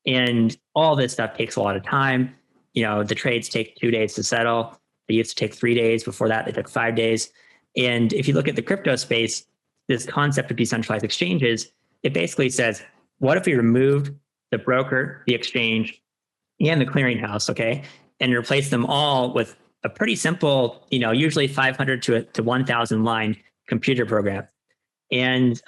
And all this stuff takes a lot of time. The trades take 2 days to settle. They used to take 3 days. Before that, they took 5 days. And if you look at the crypto space, this concept of decentralized exchanges, it basically says, what if we removed the broker, the exchange, and the clearinghouse, okay, and replace them all with a pretty simple, usually 500 to 1,000 line computer program. And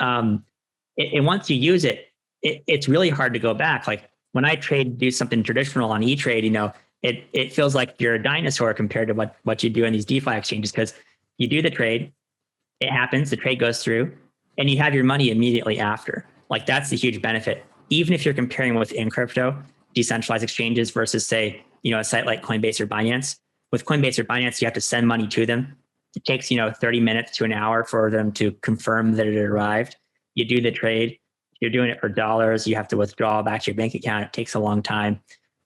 once you use it, it's really hard to go back. Like when I do something traditional on E-Trade, it feels like you're a dinosaur compared to what you do in these DeFi exchanges, because you do the trade, it happens, the trade goes through, and you have your money immediately after. Like that's the huge benefit. Even if you're comparing within crypto, decentralized exchanges versus say, a site like Coinbase or Binance. With Coinbase or Binance, you have to send money to them. It takes, 30 minutes to an hour for them to confirm that it arrived. You do the trade. You're doing it for dollars. You have to withdraw back to your bank account. It takes a long time.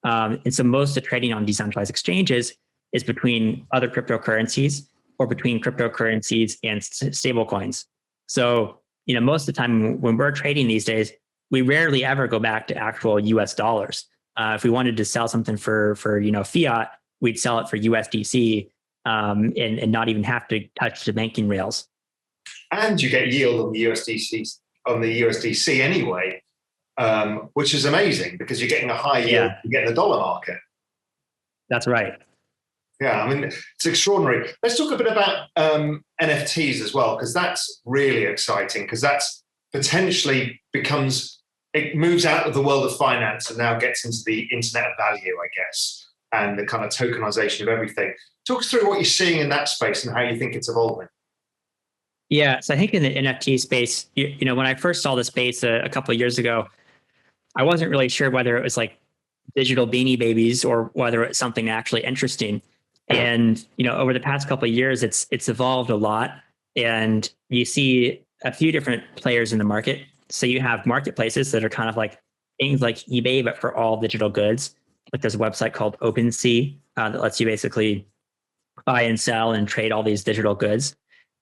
And so most of the trading on decentralized exchanges is between other cryptocurrencies or between cryptocurrencies and stable coins. So, most of the time when we're trading these days, we rarely ever go back to actual US dollars. If we wanted to sell something for fiat, we'd sell it for USDC and not even have to touch the banking rails. And you get yield on the USDC anyway, which is amazing because you're getting a high yield you get in the dollar market. That's right. Yeah, I mean, it's extraordinary. Let's talk a bit about NFTs as well, because that's really exciting, because that's potentially it moves out of the world of finance and now gets into the internet of value, I guess, and the kind of tokenization of everything. Talk us through what you're seeing in that space and how you think it's evolving. Yeah, so I think in the NFT space, when I first saw the space a couple of years ago, I wasn't really sure whether it was like digital beanie babies or whether it's something actually interesting. And over the past couple of years, it's evolved a lot, and you see a few different players in the market. So you have marketplaces that are kind of like things like eBay, but for all digital goods. Like there's a website called OpenSea that lets you basically buy and sell and trade all these digital goods.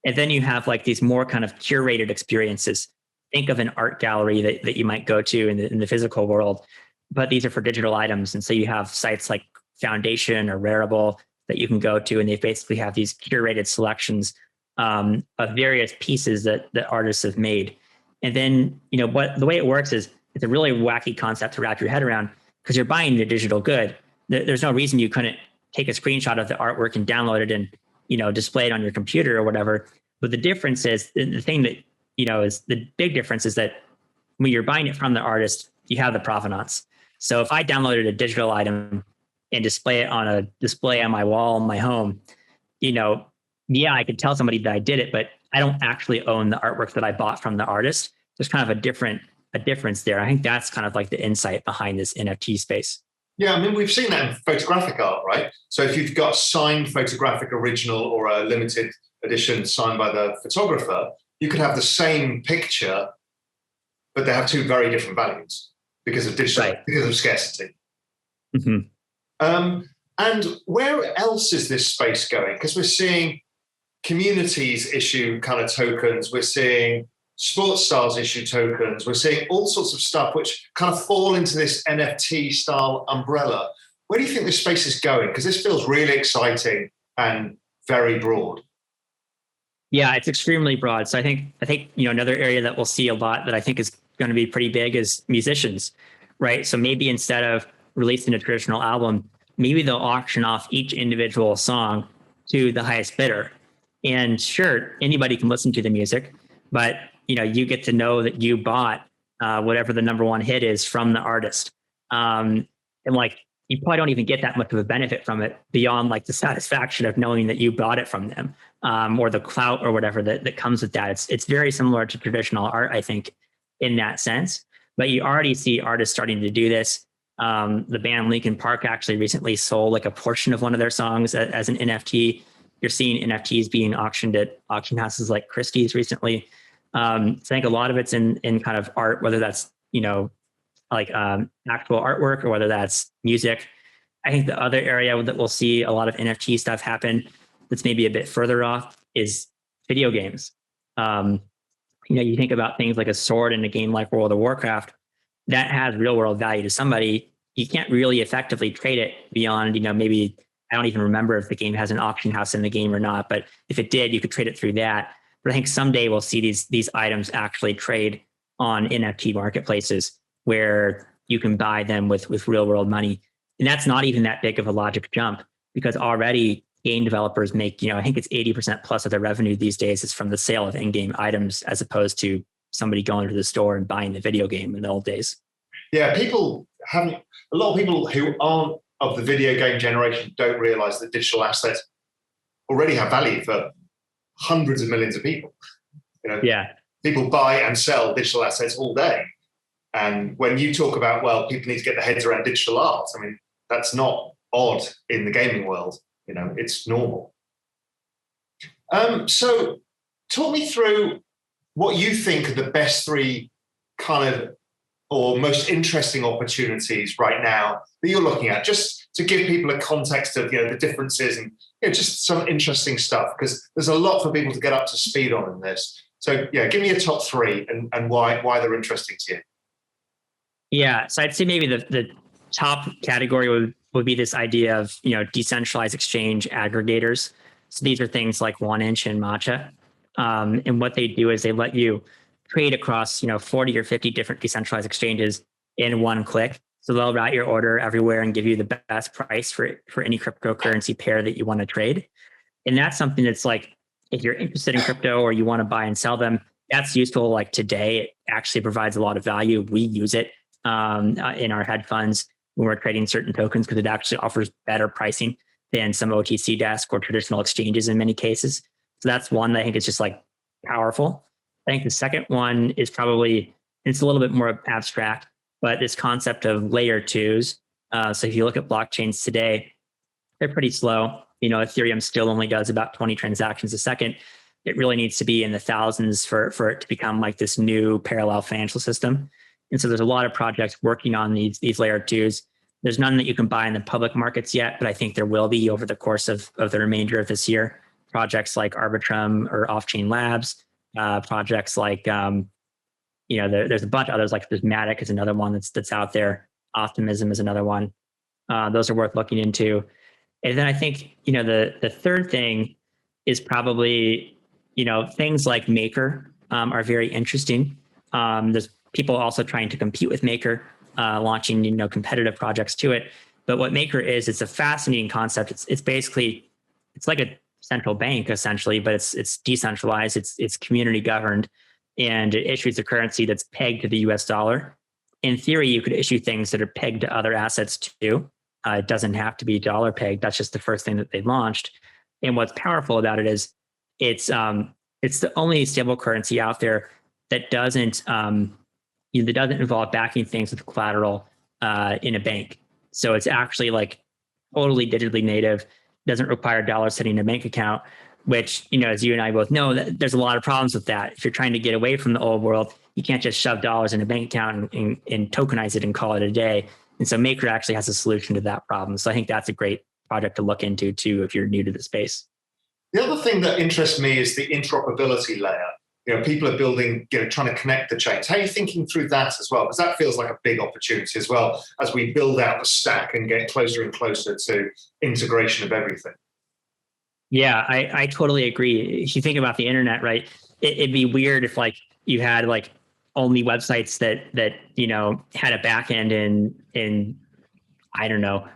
And then you have like these more kind of curated experiences. Think of an art gallery that you might go to in the physical world, but these are for digital items. And so you have sites like Foundation or Rarible that you can go to, and they basically have these curated selections of various pieces that artists have made. And then, the way it works is it's a really wacky concept to wrap your head around, because you're buying the digital good. There's no reason you couldn't take a screenshot of the artwork and download it and, display it on your computer or whatever. But the difference is, the thing that, is the big difference is that when you're buying it from the artist, you have the provenance. So if I downloaded a digital item and display it on a display on my wall in my home, I could tell somebody that I did it, but I don't actually own the artwork that I bought from the artist. There's kind of a difference there. I think that's kind of like the insight behind this NFT space. Yeah, I mean, we've seen that in photographic art, right? So if you've got signed photographic original or a limited edition signed by the photographer, you could have the same picture, but they have two very different values because of because of scarcity. Mm-hmm. And where else is this space going? Because we're seeing communities issue kind of tokens. We're seeing sports stars issue tokens. We're seeing all sorts of stuff which kind of fall into this NFT style umbrella. Where do you think this space is going? Because this feels really exciting and very broad. Yeah, it's extremely broad. So I think another area that we'll see a lot that I think is going to be pretty big is musicians, right? So maybe instead of releasing a traditional album, maybe they'll auction off each individual song to the highest bidder. And sure, anybody can listen to the music, but you get to know that you bought whatever the number one hit is from the artist. And like, you probably don't even get that much of a benefit from it beyond like the satisfaction of knowing that you bought it from them, or the clout or whatever that comes with that. It's very similar to traditional art, I think, in that sense. But you already see artists starting to do this. The band Linkin Park actually recently sold like a portion of one of their songs as an NFT. You're seeing NFTs being auctioned at auction houses like Christie's recently. So I think a lot of it's in kind of art, whether that's, like actual artwork or whether that's music. I think the other area that we'll see a lot of NFT stuff happen that's maybe a bit further off is video games. You think about things like a sword in a game like World of Warcraft. that has real world value to somebody, you can't really effectively trade it beyond, maybe, I don't even remember if the game has an auction house in the game or not, but if it did, you could trade it through that. But I think someday we'll see these items actually trade on NFT marketplaces where you can buy them with real world money. And that's not even that big of a logic jump, because already game developers make, I think it's 80% plus of their revenue these days is from the sale of in-game items, as opposed to somebody going to the store and buying the video game in the old days. Yeah, a lot of people who aren't of the video game generation don't realize that digital assets already have value for hundreds of millions of people. Yeah. People buy and sell digital assets all day. And when you talk about, well, people need to get their heads around digital art, I mean, that's not odd in the gaming world. It's normal. So talk me through what you think are the best three kind of or most interesting opportunities right now that you're looking at, just to give people a context of the differences and just some interesting stuff, because there's a lot for people to get up to speed on in this. So yeah, give me a top three and why they're interesting to you. Yeah, so I'd say maybe the top category would be this idea of decentralized exchange aggregators. So these are things like 1inch and Matcha, and what they do is they let you trade across 40 or 50 different decentralized exchanges in one click. So they'll route your order everywhere and give you the best price for any cryptocurrency pair that you want to trade. And that's something that's like, if you're interested in crypto or you want to buy and sell them, that's useful. Like today, it actually provides a lot of value. We use it in our hedge funds when we're trading certain tokens, because it actually offers better pricing than some OTC desk or traditional exchanges in many cases. So that's one that I think is just like powerful. I think the second one is probably, it's a little bit more abstract, but this concept of layer twos. So if you look at blockchains today, they're pretty slow. Ethereum still only does about 20 transactions a second. It really needs to be in the thousands for it to become like this new parallel financial system. And so there's a lot of projects working on these layer twos. There's none that you can buy in the public markets yet, but I think there will be over the course of the remainder of this year. Projects like Arbitrum or Off-Chain Labs, projects like, there's a bunch of others, like there's Matic is another one that's out there. Optimism is another one. Those are worth looking into. And then I think, the third thing is probably, things like Maker are very interesting. There's people also trying to compete with Maker, launching, competitive projects to it. But what Maker is, it's a fascinating concept. It's basically, it's like a central bank essentially, but it's decentralized, it's community governed, and it issues a currency that's pegged to the US dollar. In theory, you could issue things that are pegged to other assets too. It doesn't have to be dollar pegged. That's just the first thing that they launched. And what's powerful about it is it's the only stable currency out there that doesn't involve backing things with collateral in a bank. So it's actually like totally digitally native, doesn't require dollars sitting in a bank account, which, as you and I both know, there's a lot of problems with that. If you're trying to get away from the old world, you can't just shove dollars in a bank account and tokenize it and call it a day. And so Maker actually has a solution to that problem. So I think that's a great project to look into too, if you're new to the space. The other thing that interests me is the interoperability layer. People are building, trying to connect the chains. How are you thinking through that as well? Because that feels like a big opportunity as well as we build out the stack and get closer and closer to integration of everything. Yeah, I totally agree. If you think about the internet, right, it'd be weird if like you had like only websites that had a backend in I don't know,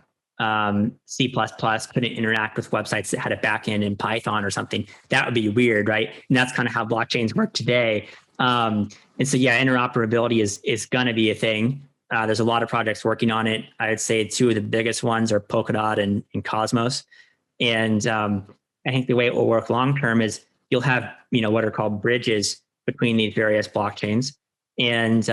C++, couldn't interact with websites that had a backend in Python or something. That would be weird, right? And that's kind of how blockchains work today. And so, yeah, interoperability is going to be a thing. There's a lot of projects working on it. I would say two of the biggest ones are Polkadot and Cosmos. And I think the way it will work long term is you'll have what are called bridges between these various blockchains, and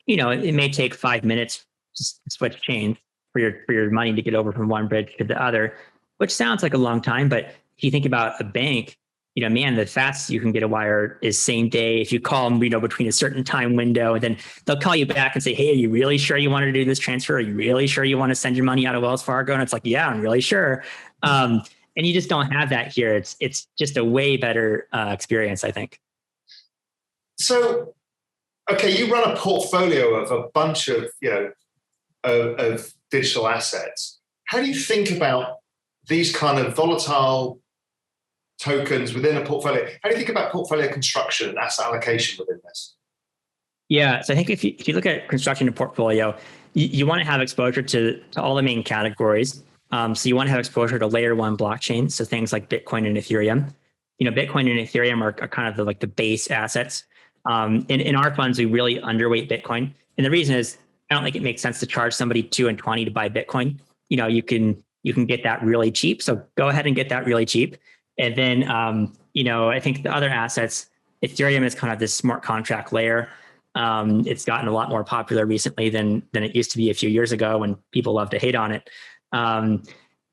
it may take 5 minutes to switch chains for your money to get over from one bridge to the other, which sounds like a long time. But if you think about a bank, the fastest you can get a wire is same day. If you call them, between a certain time window, and then they'll call you back and say, hey, are you really sure you want to do this transfer? Are you really sure you want to send your money out of Wells Fargo? And it's like, yeah, I'm really sure. And you just don't have that here. It's just a way better experience, I think. So okay, you run a portfolio of a bunch of, of digital assets. How do you think about these kind of volatile tokens within a portfolio? How do you think about portfolio construction and asset allocation within this? Yeah, so I think if you look at constructing a portfolio, you want to have exposure to all the main categories. So you want to have exposure to layer one blockchains, so things like Bitcoin and Ethereum. Bitcoin and Ethereum are kind of the base assets. In our funds, we really underweight Bitcoin, and the reason is I don't think it makes sense to charge somebody $2 and $20 to buy Bitcoin. You can get that really cheap, so go ahead and get that really cheap. And then I think the other assets, Ethereum is kind of this smart contract layer. It's gotten a lot more popular recently than it used to be a few years ago when people love to hate on it. And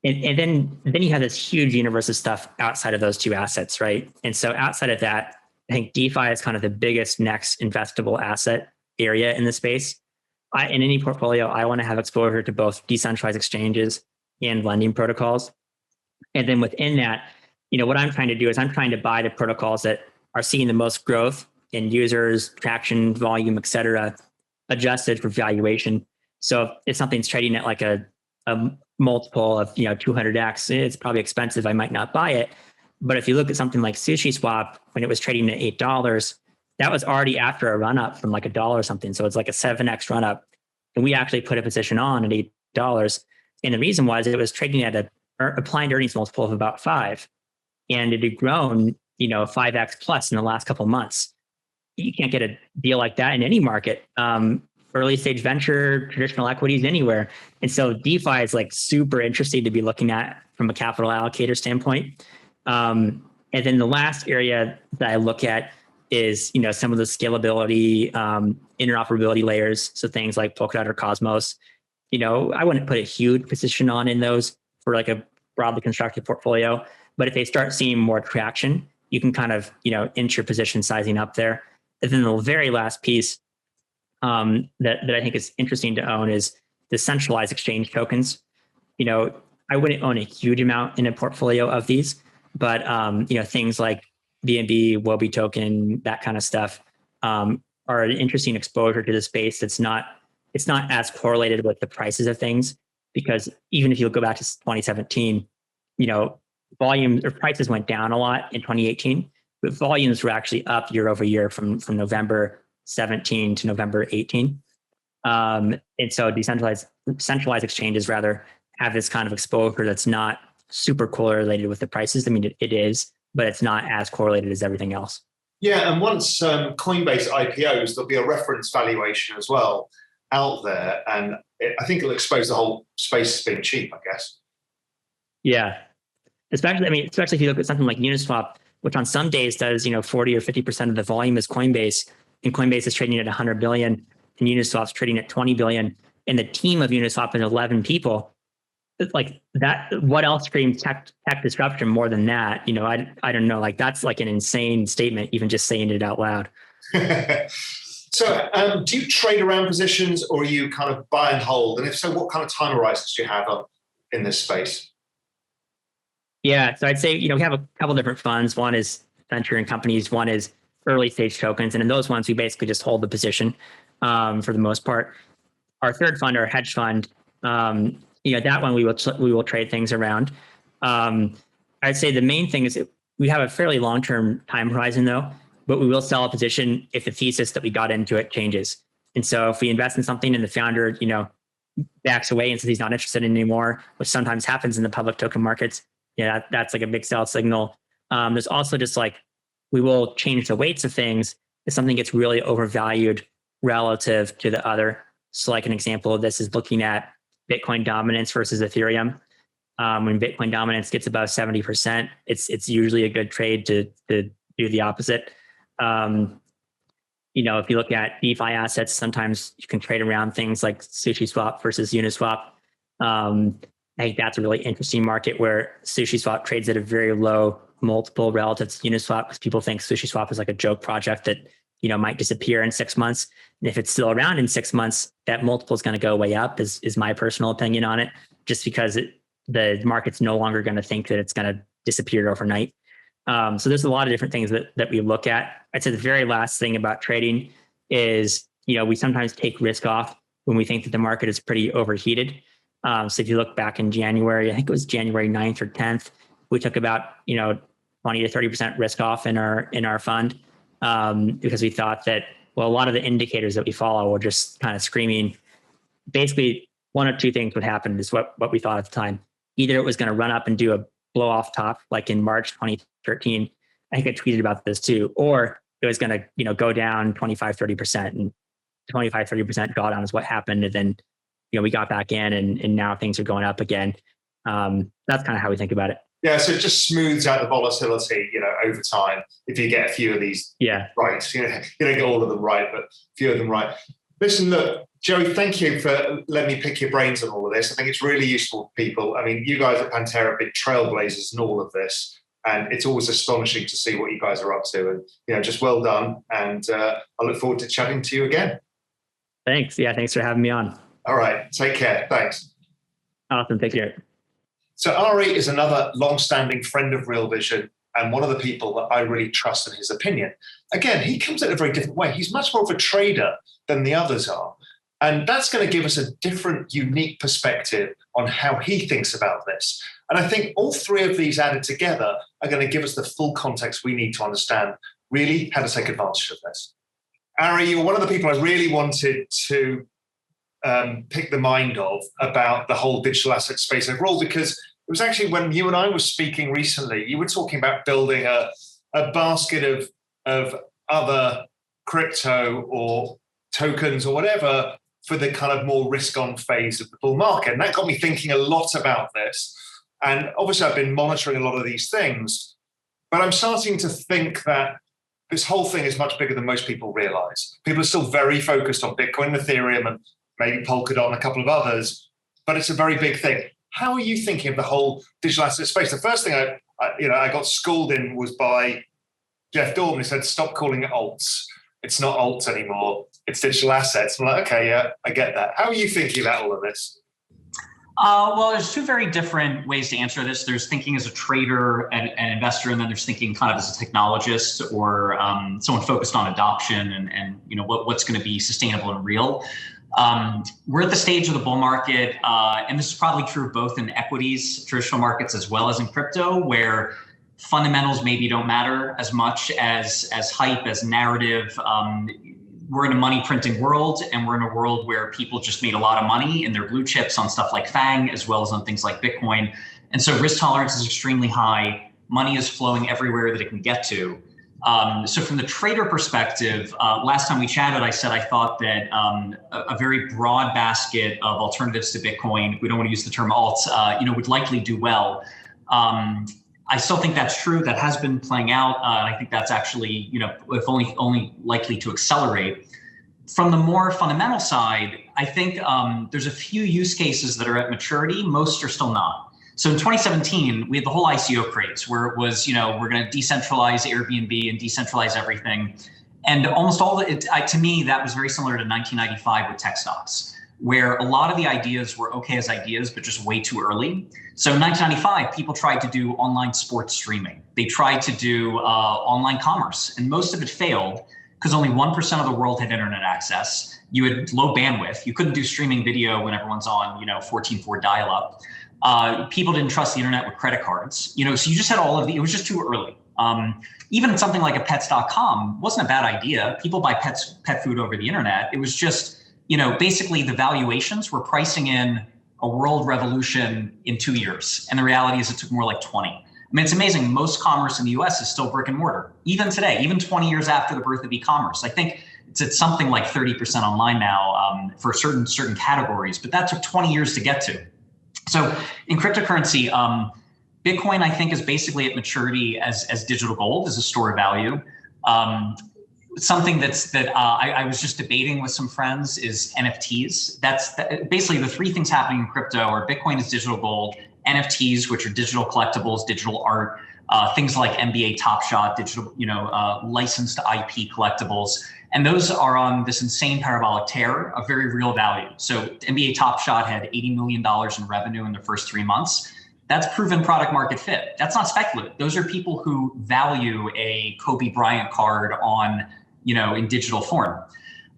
then you have this huge universe of stuff outside of those two assets, right? And so outside of that, I think DeFi is kind of the biggest next investable asset area in the space. In any portfolio, I want to have exposure to both decentralized exchanges and lending protocols. And then within that, what I'm trying to do is I'm trying to buy the protocols that are seeing the most growth in users, traction, volume, et cetera, adjusted for valuation. So if something's trading at like a multiple of 200x, it's probably expensive. I might not buy it. But if you look at something like SushiSwap, when it was trading at $8, that was already after a run up from like $1 or something. So it's like a 7x run up. And we actually put a position on at $8. And the reason was it was trading at a applied earnings multiple of about 5. And it had grown, 5x plus in the last couple of months. You can't get a deal like that in any market, early stage venture, traditional equities, anywhere. And so DeFi is like super interesting to be looking at from a capital allocator standpoint. And then the last area that I look at is, some of the scalability, interoperability layers. So things like Polkadot or Cosmos, I wouldn't put a huge position on in those for like a broadly constructed portfolio. But if they start seeing more traction, you can kind of, inch your position sizing up there. And then the very last piece that I think is interesting to own is the centralized exchange tokens. I wouldn't own a huge amount in a portfolio of these, but things like BNB, Wobi token, that kind of stuff are an interesting exposure to the space. It's not as correlated with the prices of things, because even if you go back to 2017, volume or prices went down a lot in 2018, but volumes were actually up year over year from November 17 to November 18. And so centralized exchanges rather have this kind of exposure that's not super correlated with the prices. I mean, it is, but it's not as correlated as everything else. Yeah, and once Coinbase IPOs, there'll be a reference valuation as well out there, and I think it'll expose the whole space as being cheap, I guess. Yeah, especially if you look at something like Uniswap, which on some days does 40 or 50% of the volume is Coinbase, and Coinbase is trading at 100 billion, and Uniswap's trading at 20 billion, and the team of Uniswap is 11 people. Like that, what else screams tech disruption more than that? I don't know. Like that's like an insane statement, even just saying it out loud. So do you trade around positions, or are you kind of buy and hold? And if so, what kind of time horizons do you have in this space? Yeah, so I'd say, we have a couple different funds. One is venture and companies. One is early stage tokens. And in those ones, we basically just hold the position for the most part. Our third fund, our hedge fund, that one we will trade things around. I'd say the main thing is we have a fairly long-term time horizon though, but we will sell a position if the thesis that we got into it changes. And so if we invest in something and the founder, backs away and says he's not interested anymore, which sometimes happens in the public token markets, that's like a big sell signal. There's also just like, we will change the weights of things if something gets really overvalued relative to the other. So like an example of this is looking at Bitcoin dominance versus Ethereum. When Bitcoin dominance gets above 70%, it's usually a good trade to do the opposite. If you look at DeFi assets, sometimes you can trade around things like SushiSwap versus Uniswap. I think that's a really interesting market where SushiSwap trades at a very low multiple relative to Uniswap, because people think SushiSwap is like a joke project that might disappear in 6 months. And if it's still around in 6 months, that multiple is going to go way up, is my personal opinion on it, just because the market's no longer going to think that it's going to disappear overnight. So there's a lot of different things that we look at. I'd say the very last thing about trading is, we sometimes take risk off when we think that the market is pretty overheated. So if you look back in January, I think it was January 9th or 10th, we took about, 20 to 30% risk off in our fund, because we thought that, well, a lot of the indicators that we follow were just kind of screaming. Basically, one or two things would happen is what we thought at the time. Either it was going to run up and do a blow off top, like in March 2013. I think I tweeted about this too, or it was going to, go down 25, 30%, and 25, 30% drawdown is what happened. And then, we got back in, and now things are going up again. That's kind of how we think about it. Yeah, so it just smooths out the volatility, over time if you get a few of these right. You don't get all of them right, but a few of them right. Listen, look, Joey, thank you for letting me pick your brains on all of this. I think it's really useful for people. I mean, you guys at Pantera are big trailblazers in all of this, and it's always astonishing to see what you guys are up to. And, just well done. And I look forward to chatting to you again. Thanks. Yeah, thanks for having me on. All right. Take care. Thanks. Awesome. Take care. So Ari is another long-standing friend of Real Vision and one of the people that I really trust in his opinion. Again, he comes at a very different way. He's much more of a trader than the others are. And that's going to give us a different, unique perspective on how he thinks about this. And I think all three of these added together are going to give us the full context we need to understand really how to take advantage of this. Ari, you're one of the people I really wanted to pick the mind of about the whole digital asset space overall, because it was actually when you and I were speaking recently, you were talking about building a basket of other crypto or tokens or whatever for the kind of more risk-on phase of the bull market. And that got me thinking a lot about this. And obviously I've been monitoring a lot of these things, but I'm starting to think that this whole thing is much bigger than most people realize. People are still very focused on Bitcoin, Ethereum, and maybe Polkadot and a couple of others, but it's a very big thing. How are you thinking of the whole digital asset space? The first thing I got schooled in was by Jeff Dorman, who said, stop calling it alts. It's not alts anymore. It's digital assets. I'm like, okay, yeah, I get that. How are you thinking about all of this? Well, there's two very different ways to answer this. There's thinking as a trader and an investor, and then there's thinking kind of as a technologist or someone focused on adoption and what's going to be sustainable and real. We're at the stage of the bull market, and this is probably true both in equities, traditional markets, as well as in crypto, where fundamentals maybe don't matter as much as hype, as narrative. We're in a money printing world, and we're in a world where people just made a lot of money in their blue chips on stuff like FANG, as well as on things like Bitcoin. And so risk tolerance is extremely high. Money is flowing everywhere that it can get to. So from the trader perspective, last time we chatted, I said I thought that a very broad basket of alternatives to Bitcoin, we don't want to use the term alts, would likely do well. I still think that's true. That has been playing out. And I think that's actually, if only likely to accelerate. From the more fundamental side, I think there's a few use cases that are at maturity. Most are still not. So in 2017, we had the whole ICO craze where it was, we're going to decentralize Airbnb and decentralize everything. And almost all to me, that was very similar to 1995 with tech stocks, where a lot of the ideas were okay as ideas, but just way too early. So in 1995, people tried to do online sports streaming. They tried to do online commerce, and most of it failed because only 1% of the world had internet access. You had low bandwidth. You couldn't do streaming video when everyone's on, 14.4 dial-up. People didn't trust the internet with credit cards. So you just had all of it was just too early. Even something like a pets.com wasn't a bad idea. People buy pet food over the internet. It was just, basically the valuations were pricing in a world revolution in 2 years. And the reality is it took more like 20. I mean, it's amazing. Most commerce in the US is still brick and mortar. Even today, even 20 years after the birth of e-commerce, I think it's at something like 30% online now for certain categories, but that took 20 years to get to. So in cryptocurrency, Bitcoin, I think, is basically at maturity as digital gold, as a store of value. Something that I was just debating with some friends is NFTs. Basically the three things happening in crypto are Bitcoin is digital gold, NFTs, which are digital collectibles, digital art, things like NBA Top Shot, digital, licensed IP collectibles. And those are on this insane parabolic tear of very real value. So NBA Top Shot had $80 million in revenue in the first 3 months. That's proven product market fit. That's not speculative. Those are people who value a Kobe Bryant card on, in digital form.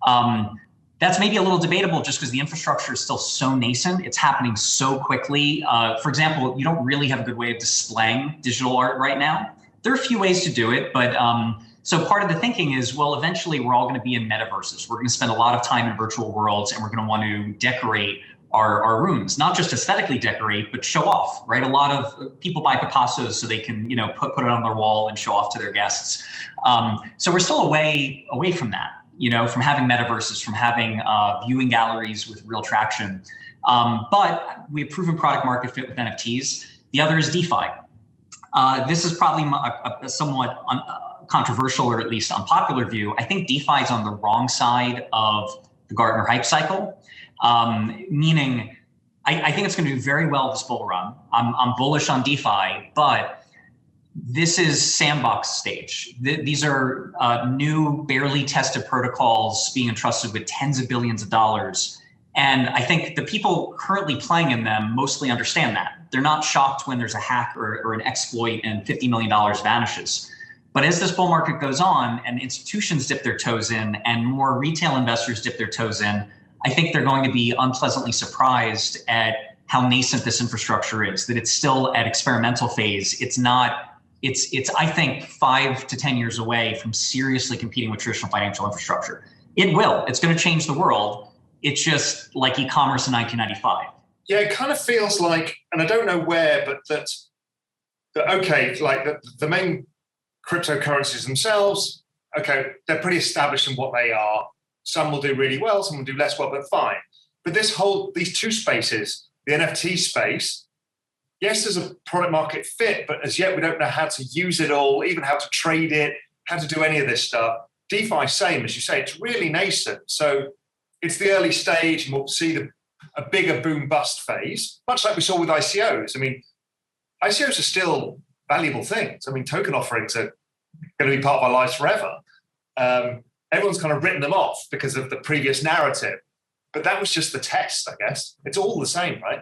That's maybe a little debatable just because the infrastructure is still so nascent. It's happening so quickly. For example, you don't really have a good way of displaying digital art right now. There are a few ways to do it, but so part of the thinking is, well, eventually we're all going to be in metaverses. We're going to spend a lot of time in virtual worlds, and we're going to want to decorate our rooms, not just aesthetically decorate, but show off, right? A lot of people buy Picassos so they can, put it on their wall and show off to their guests. So we're still away from that, from having metaverses, from having viewing galleries with real traction. But we have proven product market fit with NFTs. The other is DeFi. This is probably a somewhat controversial, or at least unpopular view. I think DeFi is on the wrong side of the Gartner hype cycle, meaning I think it's going to do very well this bull run. I'm bullish on DeFi, but this is sandbox stage. These are new, barely tested protocols being entrusted with tens of billions of dollars. And I think the people currently playing in them mostly understand that. They're not shocked when there's a hack or an exploit and $50 million vanishes. But as this bull market goes on and institutions dip their toes in and more retail investors dip their toes in, I think they're going to be unpleasantly surprised at how nascent this infrastructure is, that it's still at experimental phase. It's I think 5 to 10 years away from seriously competing with traditional financial infrastructure. It will. It's going to change the world. It's just like e-commerce in 1995. Yeah, it kind of feels like, and I don't know where, but that okay, like the main cryptocurrencies themselves, okay, they're pretty established in what they are. Some will do really well, some will do less well, but fine. But these two spaces, the NFT space, yes, there's a product market fit, but as yet we don't know how to use it all, even how to trade it, how to do any of this stuff. DeFi, same, as you say, it's really nascent. So it's the early stage, and we'll see a bigger boom bust phase, much like we saw with ICOs. I mean, ICOs are still valuable things. I mean, token offerings are going to be part of our lives forever. Everyone's kind of written them off because of the previous narrative, but that was just the test, I guess. It's all the same, right?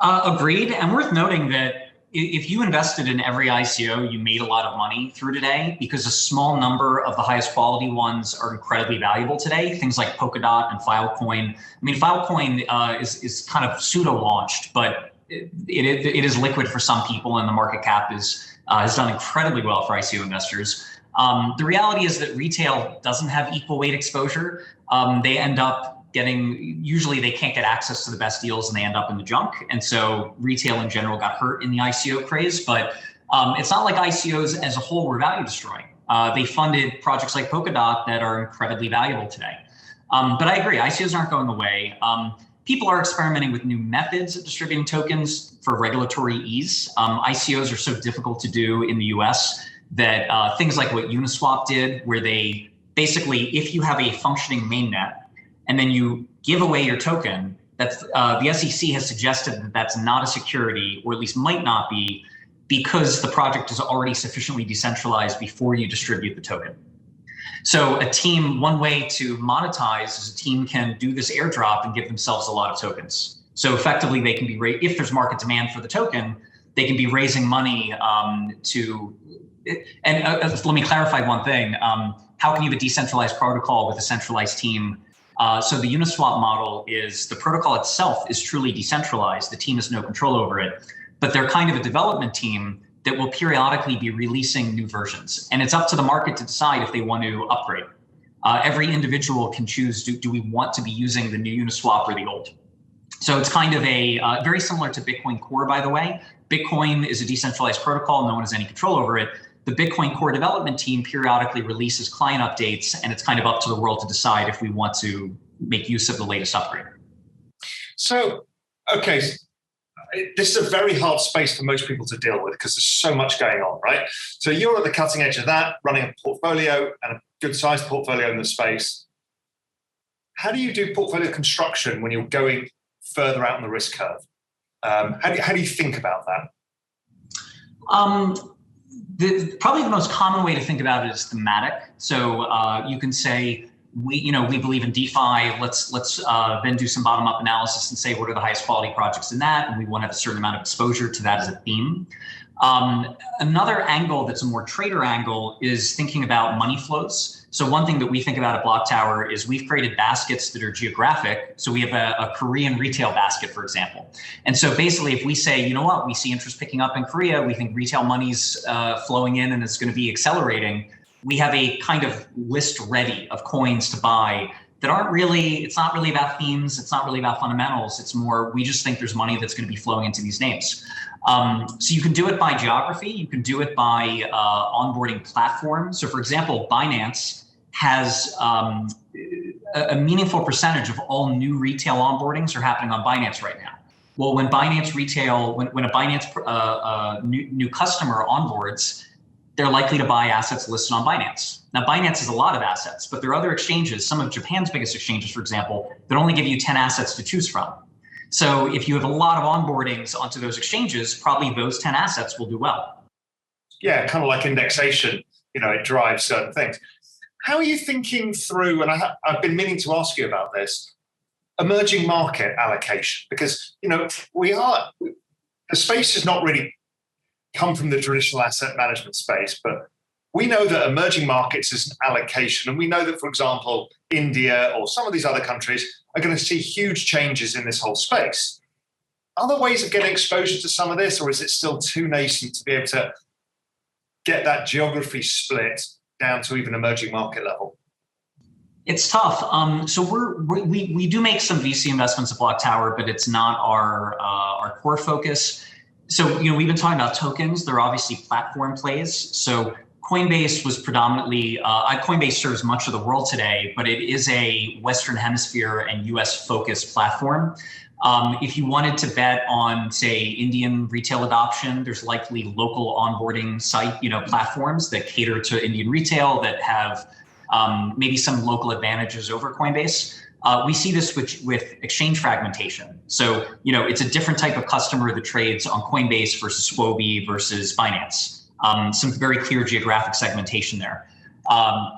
Agreed. And worth noting that if you invested in every ICO, you made a lot of money through today, because a small number of the highest quality ones are incredibly valuable today. Things like Polkadot and Filecoin. I mean, Filecoin is kind of pseudo-launched, but it is liquid for some people, and the market cap has done incredibly well for ICO investors. The reality is that retail doesn't have equal weight exposure. They end up usually they can't get access to the best deals, and they end up in the junk. And so retail in general got hurt in the ICO craze, but it's not like ICOs as a whole were value destroying. They funded projects like Polkadot that are incredibly valuable today. But I agree, ICOs aren't going away. People are experimenting with new methods of distributing tokens for regulatory ease. ICOs are so difficult to do in the US that things like what Uniswap did, where they basically, if you have a functioning mainnet and then you give away your token, that's the SEC has suggested that that's not a security, or at least might not be, because the project is already sufficiently decentralized before you distribute the token. So one way to monetize is a team can do this airdrop and give themselves a lot of tokens. So effectively they can be, if there's market demand for the token, they can be raising money let me clarify one thing. How can you have a decentralized protocol with a centralized team? So the Uniswap model is the protocol itself is truly decentralized. The team has no control over it, but they're kind of a development team that will periodically be releasing new versions. And it's up to the market to decide if they want to upgrade. Every individual can choose, do we want to be using the new Uniswap or the old? So it's kind of very similar to Bitcoin Core, by the way. Bitcoin is a decentralized protocol. No one has any control over it. The Bitcoin Core development team periodically releases client updates, and it's kind of up to the world to decide if we want to make use of the latest upgrade. So, okay, this is a very hard space for most people to deal with because there's so much going on, right? So you're at the cutting edge of that, running a portfolio and a good-sized portfolio in the space. How do you do portfolio construction when you're going further out on the risk curve? How do you think about that? Probably the most common way to think about it is thematic. So you can say, we believe in DeFi. Let's then do some bottom-up analysis and say what are the highest quality projects in that, and we want to have a certain amount of exposure to that as a theme. Another angle that's a more trader angle is thinking about money flows. So one thing that we think about at Block Tower is we've created baskets that are geographic. So we have a Korean retail basket, for example. And so basically, if we say, you know what, we see interest picking up in Korea, we think retail money's flowing in and it's going to be accelerating, we have a kind of list ready of coins to buy that aren't really, it's not really about themes, it's not really about fundamentals, it's more, we just think there's money that's going to be flowing into these names. So you can do it by geography, you can do it by onboarding platform. So for example, Binance has a meaningful percentage of all new retail onboardings are happening on Binance right now. Well, when Binance retail, when a Binance new customer onboards, they're likely to buy assets listed on Binance. Now, Binance has a lot of assets, but there are other exchanges, some of Japan's biggest exchanges, for example, that only give you 10 assets to choose from. So if you have a lot of onboardings onto those exchanges, probably those 10 assets will do well. Yeah, kind of like indexation, it drives certain things. How are you thinking through, and I've been meaning to ask you about this, emerging market allocation? Because, the space has not really come from the traditional asset management space, but we know that emerging markets is an allocation. And we know that, for example, India or some of these other countries are going to see huge changes in this whole space. Are there ways of getting exposure to some of this, or is it still too nascent to be able to get that geography split down to even emerging market level? It's tough. So we do make some VC investments at Block Tower, but it's not our core focus. So, we've been talking about tokens. They're obviously platform plays. So Coinbase was predominantly, Coinbase serves much of the world today, but it is a Western Hemisphere and US focused platform. If you wanted to bet on, say, Indian retail adoption, there's likely local onboarding site, platforms that cater to Indian retail that have maybe some local advantages over Coinbase. We see this with exchange fragmentation. So, it's a different type of customer that trades on Coinbase versus Swobi versus Binance. Some very clear geographic segmentation there.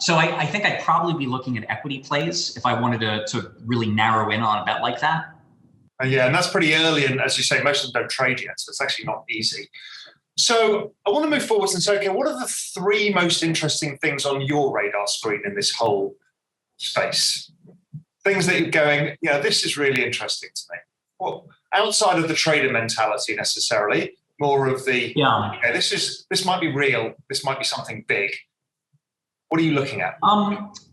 So I think I'd probably be looking at equity plays if I wanted to really narrow in on a bet like that. Yeah, and that's pretty early. And as you say, most of them don't trade yet, so it's actually not easy. So I want to move forwards and say, okay, what are the three most interesting things on your radar screen in this whole space? Things that you're going, this is really interesting to me. Well, outside of the trader mentality necessarily, more of the, this might be real, this might be something big. What are you looking at?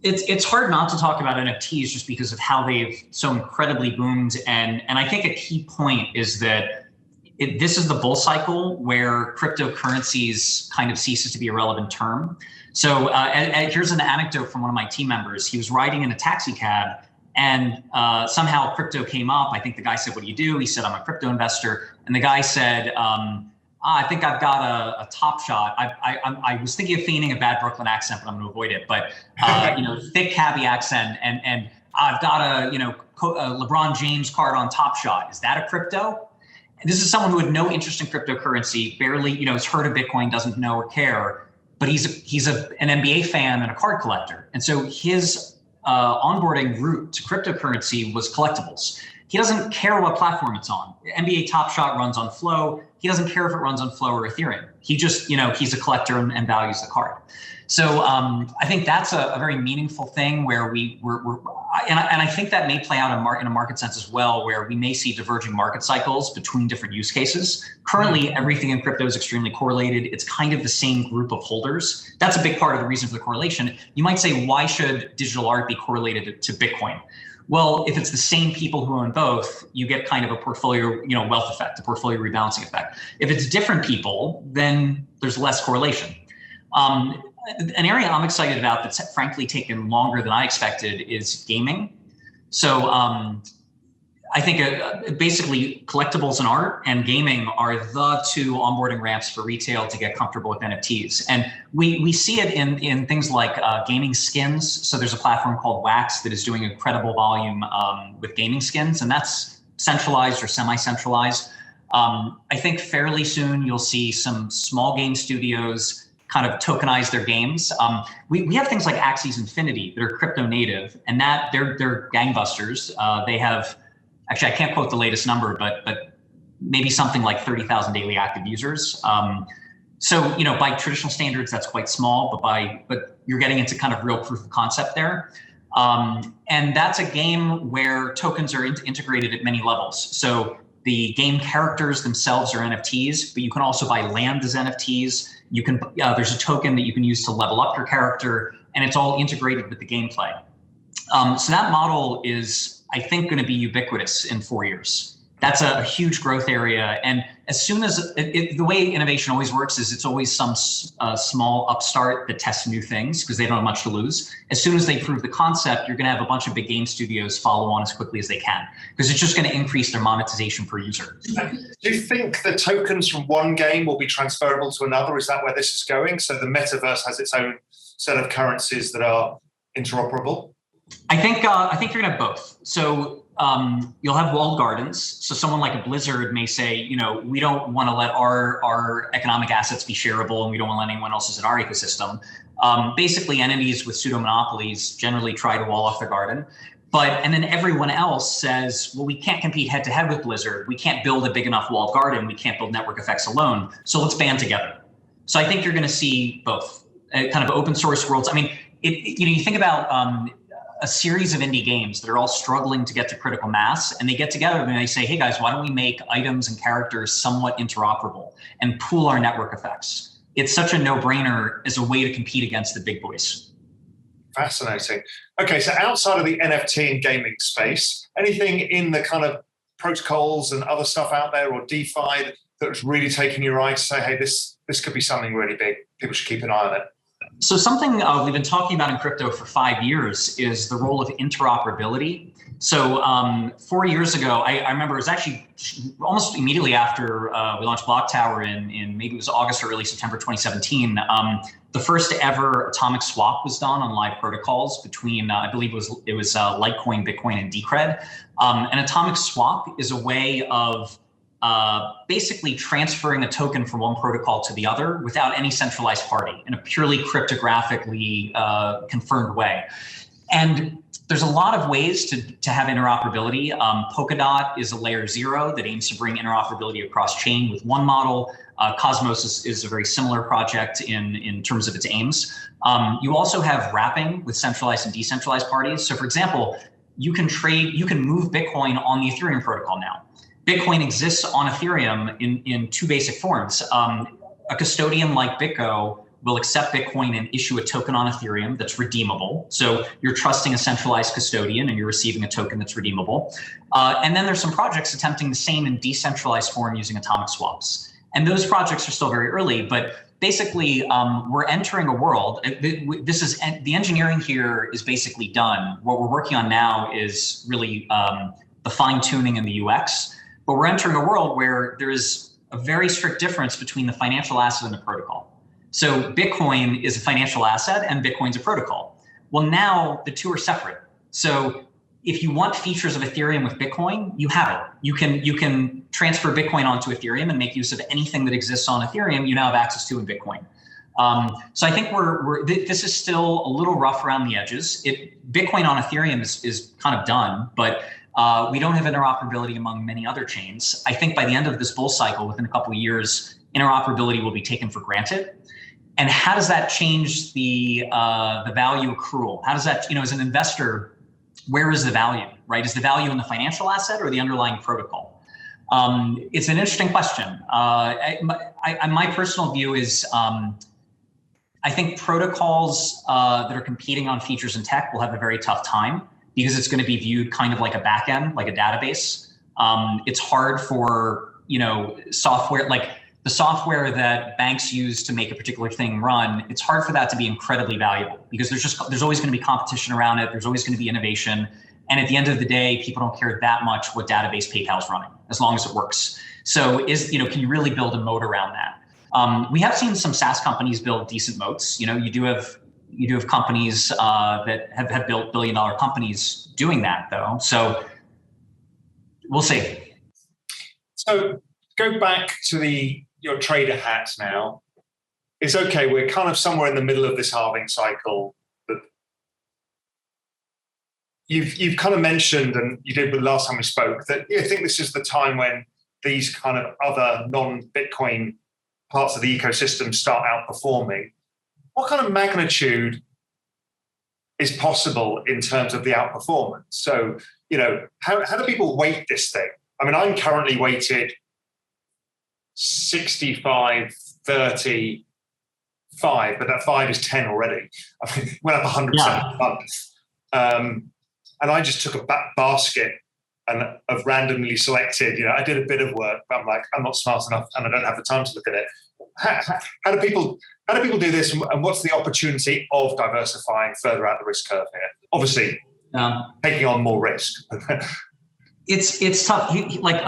It's hard not to talk about NFTs just because of how they've so incredibly boomed. And I think a key point is that this is the bull cycle where cryptocurrencies kind of ceases to be a relevant term. So here's an anecdote from one of my team members. He was riding in a taxi cab and somehow crypto came up. I think the guy said, "What do you do?" He said, "I'm a crypto investor." And the guy said, I think I've got a top shot. I was thinking of feigning a bad Brooklyn accent, but I'm going to avoid it. But thick cabbie accent, and I've got a LeBron James card on Top Shot. Is that a crypto? And this is someone who had no interest in cryptocurrency, barely has heard of Bitcoin, doesn't know or care, but he's an NBA fan and a card collector, and so his onboarding route to cryptocurrency was collectibles. He doesn't care what platform it's on. NBA Top Shot runs on Flow. He doesn't care if it runs on Flow or Ethereum. He just, he's a collector and values the card. So I think that's a very meaningful thing where I think that may play out in a market sense as well, where we may see diverging market cycles between different use cases. Currently, everything in crypto is extremely correlated. It's kind of the same group of holders. That's a big part of the reason for the correlation. You might say, why should digital art be correlated to Bitcoin? Well, if it's the same people who own both, you get kind of a portfolio, wealth effect, a portfolio rebalancing effect. If it's different people, then there's less correlation. An area I'm excited about that's frankly taken longer than I expected is gaming. So I think basically collectibles and art and gaming are the two onboarding ramps for retail to get comfortable with NFTs. And we see it in things like gaming skins. So there's a platform called Wax that is doing incredible volume with gaming skins, and that's centralized or semi-centralized. I think fairly soon you'll see some small game studios kind of tokenize their games. We have things like Axie's Infinity that are crypto native, and that they're gangbusters. They have, actually, I can't quote the latest number, but maybe something like 30,000 daily active users. So, you know, by traditional standards, that's quite small, but you're getting into kind of real proof of concept there. And that's a game where tokens are integrated at many levels. So the game characters themselves are NFTs, but you can also buy land as NFTs. You can there's a token that you can use to level up your character, and it's all integrated with the gameplay. So that model is, I think, going to be ubiquitous in 4 years. That's a huge growth area. And as soon as the way innovation always works is it's always some small upstart that tests new things because they don't have much to lose. As soon as they prove the concept, you're going to have a bunch of big game studios follow on as quickly as they can because it's just going to increase their monetization per user. Do you think the tokens from one game will be transferable to another? Is that where this is going? So the metaverse has its own set of currencies that are interoperable? I think you're going to have both. So you'll have walled gardens. So someone like a Blizzard may say, you know, we don't want to let our economic assets be shareable, and we don't want to let anyone else's in our ecosystem. Basically, entities with pseudo monopolies generally try to wall off their garden. And then everyone else says, well, we can't compete head to head with Blizzard. We can't build a big enough walled garden. We can't build network effects alone. So let's band together. So I think you're going to see both kind of open source worlds. I mean, you think about a series of indie games that are all struggling to get to critical mass, and they get together and they say, hey guys, why don't we make items and characters somewhat interoperable and pool our network effects? It's such a no-brainer as a way to compete against the big boys. Fascinating. Okay, so outside of the NFT and gaming space, anything in the kind of protocols and other stuff out there, or DeFi, that's really taken your eye to say, hey, this could be something really big. People should keep an eye on it. So something we've been talking about in crypto for 5 years is the role of interoperability. So 4 years ago, I remember it was actually almost immediately after we launched Block Tower in maybe it was August or early September 2017. The first ever atomic swap was done on live protocols between, I believe it was Litecoin, Bitcoin, and Decred. An atomic swap is a way of basically transferring a token from one protocol to the other without any centralized party in a purely cryptographically confirmed way. And there's a lot of ways to have interoperability. Polkadot is a layer 0 that aims to bring interoperability across chain with one model. Cosmos is a very similar project in terms of its aims. You also have wrapping with centralized and decentralized parties. So for example, you can move Bitcoin on the Ethereum protocol now. Bitcoin exists on Ethereum in two basic forms. A custodian like BitGo will accept Bitcoin and issue a token on Ethereum that's redeemable. So you're trusting a centralized custodian and you're receiving a token that's redeemable. And then there's some projects attempting the same in decentralized form using atomic swaps. And those projects are still very early, but basically we're entering a world. The engineering here is basically done. What we're working on now is really the fine tuning in the UX. But we're entering a world where there is a very strict difference between the financial asset and the protocol. So Bitcoin is a financial asset and Bitcoin's a protocol. Well, now the two are separate. So if you want features of Ethereum with Bitcoin, you have it. You can transfer Bitcoin onto Ethereum and make use of anything that exists on Ethereum you now have access to in Bitcoin. So I think this is still a little rough around the edges. Bitcoin on Ethereum is kind of done, but we don't have interoperability among many other chains. I think by the end of this bull cycle, within a couple of years, interoperability will be taken for granted. And how does that change the value accrual? How does that, as an investor, where is the value, right? Is the value in the financial asset or the underlying protocol? It's an interesting question. My personal view is I think protocols that are competing on features and tech will have a very tough time because it's going to be viewed kind of like a backend, like a database. It's hard for, software, like the software that banks use to make a particular thing run, it's hard for that to be incredibly valuable because there's always going to be competition around it. There's always going to be innovation. And at the end of the day, people don't care that much what database PayPal's running, as long as it works. So can you really build a moat around that? We have seen some SaaS companies build decent moats. You do have companies that have built billion-dollar companies doing that, though. So we'll see. So go back to your trader hat now. is, okay, we're kind of somewhere in the middle of this halving cycle. But you've kind of mentioned, and you did the last time we spoke, that you think this is the time when these kind of other non-Bitcoin parts of the ecosystem start outperforming. What kind of magnitude is possible in terms of the outperformance? So, how do people weight this thing? I mean, I'm currently weighted 65, 30, 5, but that 5 is 10 already. I mean, went up 100% a month. And I just took a basket of randomly selected, I did a bit of work, but I'm like, I'm not smart enough and I don't have the time to look at it. How do people do this, and what's the opportunity of diversifying further out the risk curve here? Obviously, taking on more risk. It's tough. Like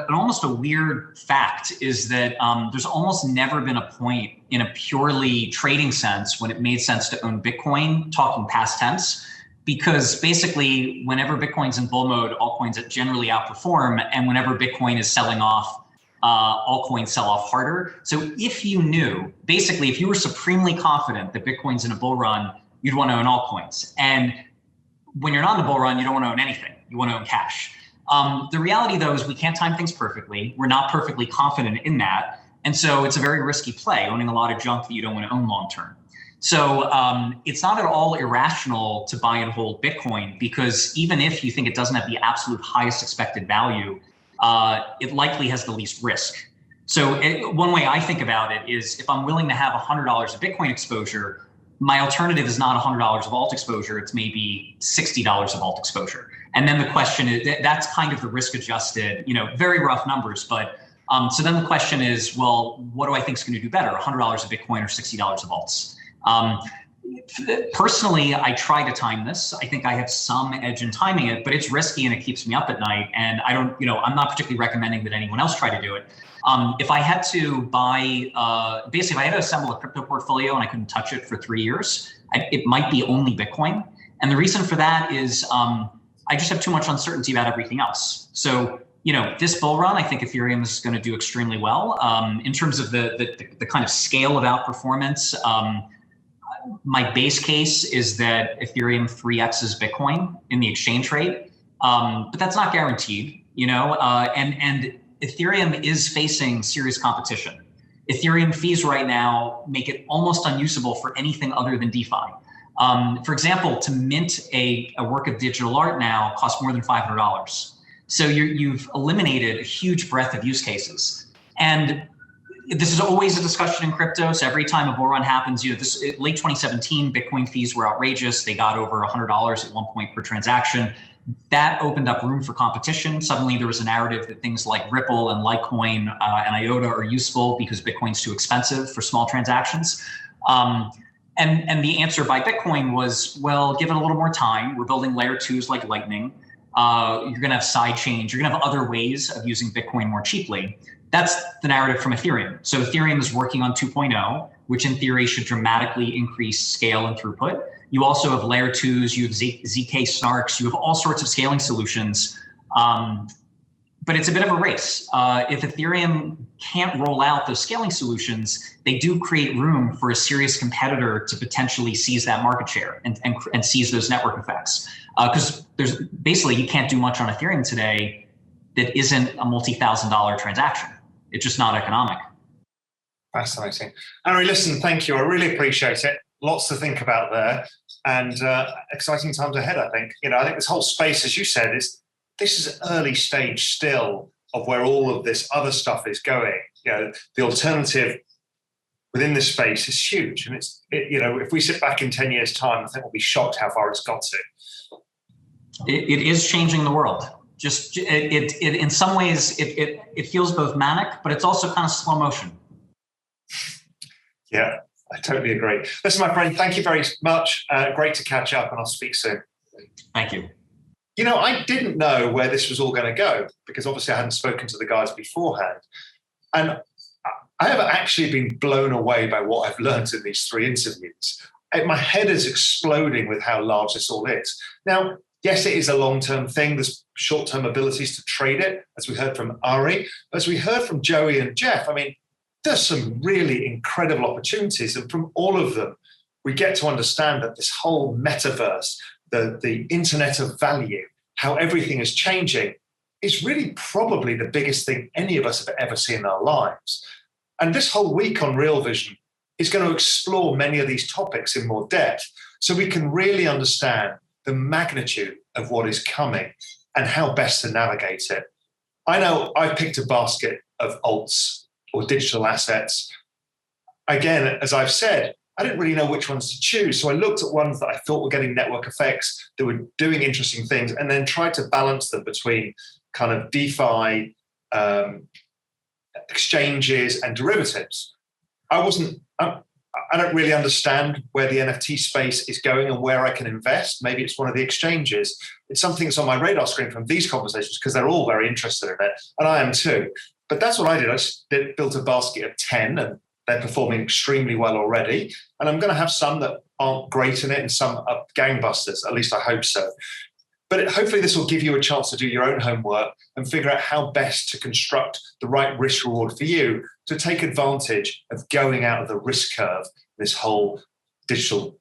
almost a weird fact is that there's almost never been a point in a purely trading sense when it made sense to own Bitcoin, talking past tense, because basically whenever Bitcoin's in bull mode, altcoins generally outperform, and whenever Bitcoin is selling off, altcoins sell off harder. So if you knew, basically, if you were supremely confident that Bitcoin's in a bull run, you'd want to own altcoins. And when you're not in a bull run, you don't want to own anything. You want to own cash. The reality, though, is we can't time things perfectly. We're not perfectly confident in that. And so it's a very risky play, owning a lot of junk that you don't want to own long term. So it's not at all irrational to buy and hold Bitcoin, because even if you think it doesn't have the absolute highest expected value, it likely has the least risk. So one way I think about it is, if I'm willing to have $100 of Bitcoin exposure, my alternative is not $100 of alt exposure, it's maybe $60 of alt exposure. And then the question is, that's kind of the risk adjusted, very rough numbers. But so then the question is, well, what do I think is going to do better, $100 of Bitcoin or $60 of alts? Personally, I try to time this. I think I have some edge in timing it, but it's risky and it keeps me up at night. And I don't, I'm not particularly recommending that anyone else try to do it. If I had to buy, basically, if I had to assemble a crypto portfolio and I couldn't touch it for 3 years, it might be only Bitcoin. And the reason for that is I just have too much uncertainty about everything else. So, this bull run, I think Ethereum is going to do extremely well. In terms of the kind of scale of outperformance, my base case is that Ethereum 3x's Bitcoin in the exchange rate, but that's not guaranteed, and Ethereum is facing serious competition. Ethereum fees right now make it almost unusable for anything other than DeFi. For example, to mint a work of digital art now costs more than $500. So you've eliminated a huge breadth of use cases. And this is always a discussion in crypto. So every time a bull run happens, late 2017, Bitcoin fees were outrageous. They got over $100 at one point per transaction. That opened up room for competition. Suddenly there was a narrative that things like Ripple and Litecoin and IOTA are useful because Bitcoin's too expensive for small transactions. And the answer by Bitcoin was, well, give it a little more time. We're building layer 2s like Lightning. You're going to have side chains. You're going to have other ways of using Bitcoin more cheaply. That's the narrative from Ethereum. So Ethereum is working on 2.0, which in theory should dramatically increase scale and throughput. You also have layer 2s, you have ZK snarks, you have all sorts of scaling solutions. But it's a bit of a race. If Ethereum can't roll out those scaling solutions, they do create room for a serious competitor to potentially seize that market share and seize those network effects. Because there's basically, you can't do much on Ethereum today that isn't a multi-$1,000 transaction. It's just not economic. Fascinating. Henry, listen, thank you. I really appreciate it. Lots to think about there, and exciting times ahead, I think. I think this whole space, as you said, this is early stage still of where all of this other stuff is going. The alternative within this space is huge. And if we sit back in 10 years' time, I think we'll be shocked how far it's got to. It is changing the world. Just it in some ways it feels both manic, but it's also kind of slow motion. Yeah, I totally agree. Listen, my friend, thank you very much. Great to catch up, and I'll speak soon. Thank you. I didn't know where this was all going to go, because obviously I hadn't spoken to the guys beforehand. And I have actually been blown away by what I've learned in these 3 interviews. My head is exploding with how large this all is. Now, yes, it is a long-term thing. There's short-term abilities to trade it, as we heard from Ari. As we heard from Joey and Jeff, I mean, there's some really incredible opportunities. And from all of them, we get to understand that this whole metaverse, the internet of value, how everything is changing, is really probably the biggest thing any of us have ever seen in our lives. And this whole week on Real Vision is going to explore many of these topics in more depth so we can really understand the magnitude of what is coming and how best to navigate it. I know I've picked a basket of alts or digital assets. Again, as I've said, I didn't really know which ones to choose. So I looked at ones that I thought were getting network effects, that were doing interesting things, and then tried to balance them between kind of DeFi, exchanges, and derivatives. I don't really understand where the NFT space is going and where I can invest. Maybe it's one of the exchanges. It's something that's on my radar screen from these conversations because they're all very interested in it, and I am too. But that's what I did. I just built a basket of 10, and they're performing extremely well already. And I'm going to have some that aren't great in it and some are gangbusters. At least I hope so. But hopefully this will give you a chance to do your own homework and figure out how best to construct the right risk reward for you to take advantage of going out of the risk curve, this whole digital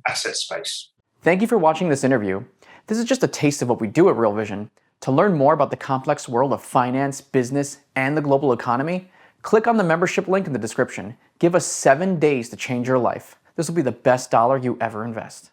asset space. Thank you for watching this interview. This is just a taste of what we do at Real Vision. To learn more about the complex world of finance, business, and the global economy, click on the membership link in the description. Give us 7 days to change your life. This will be the best dollar you ever invest.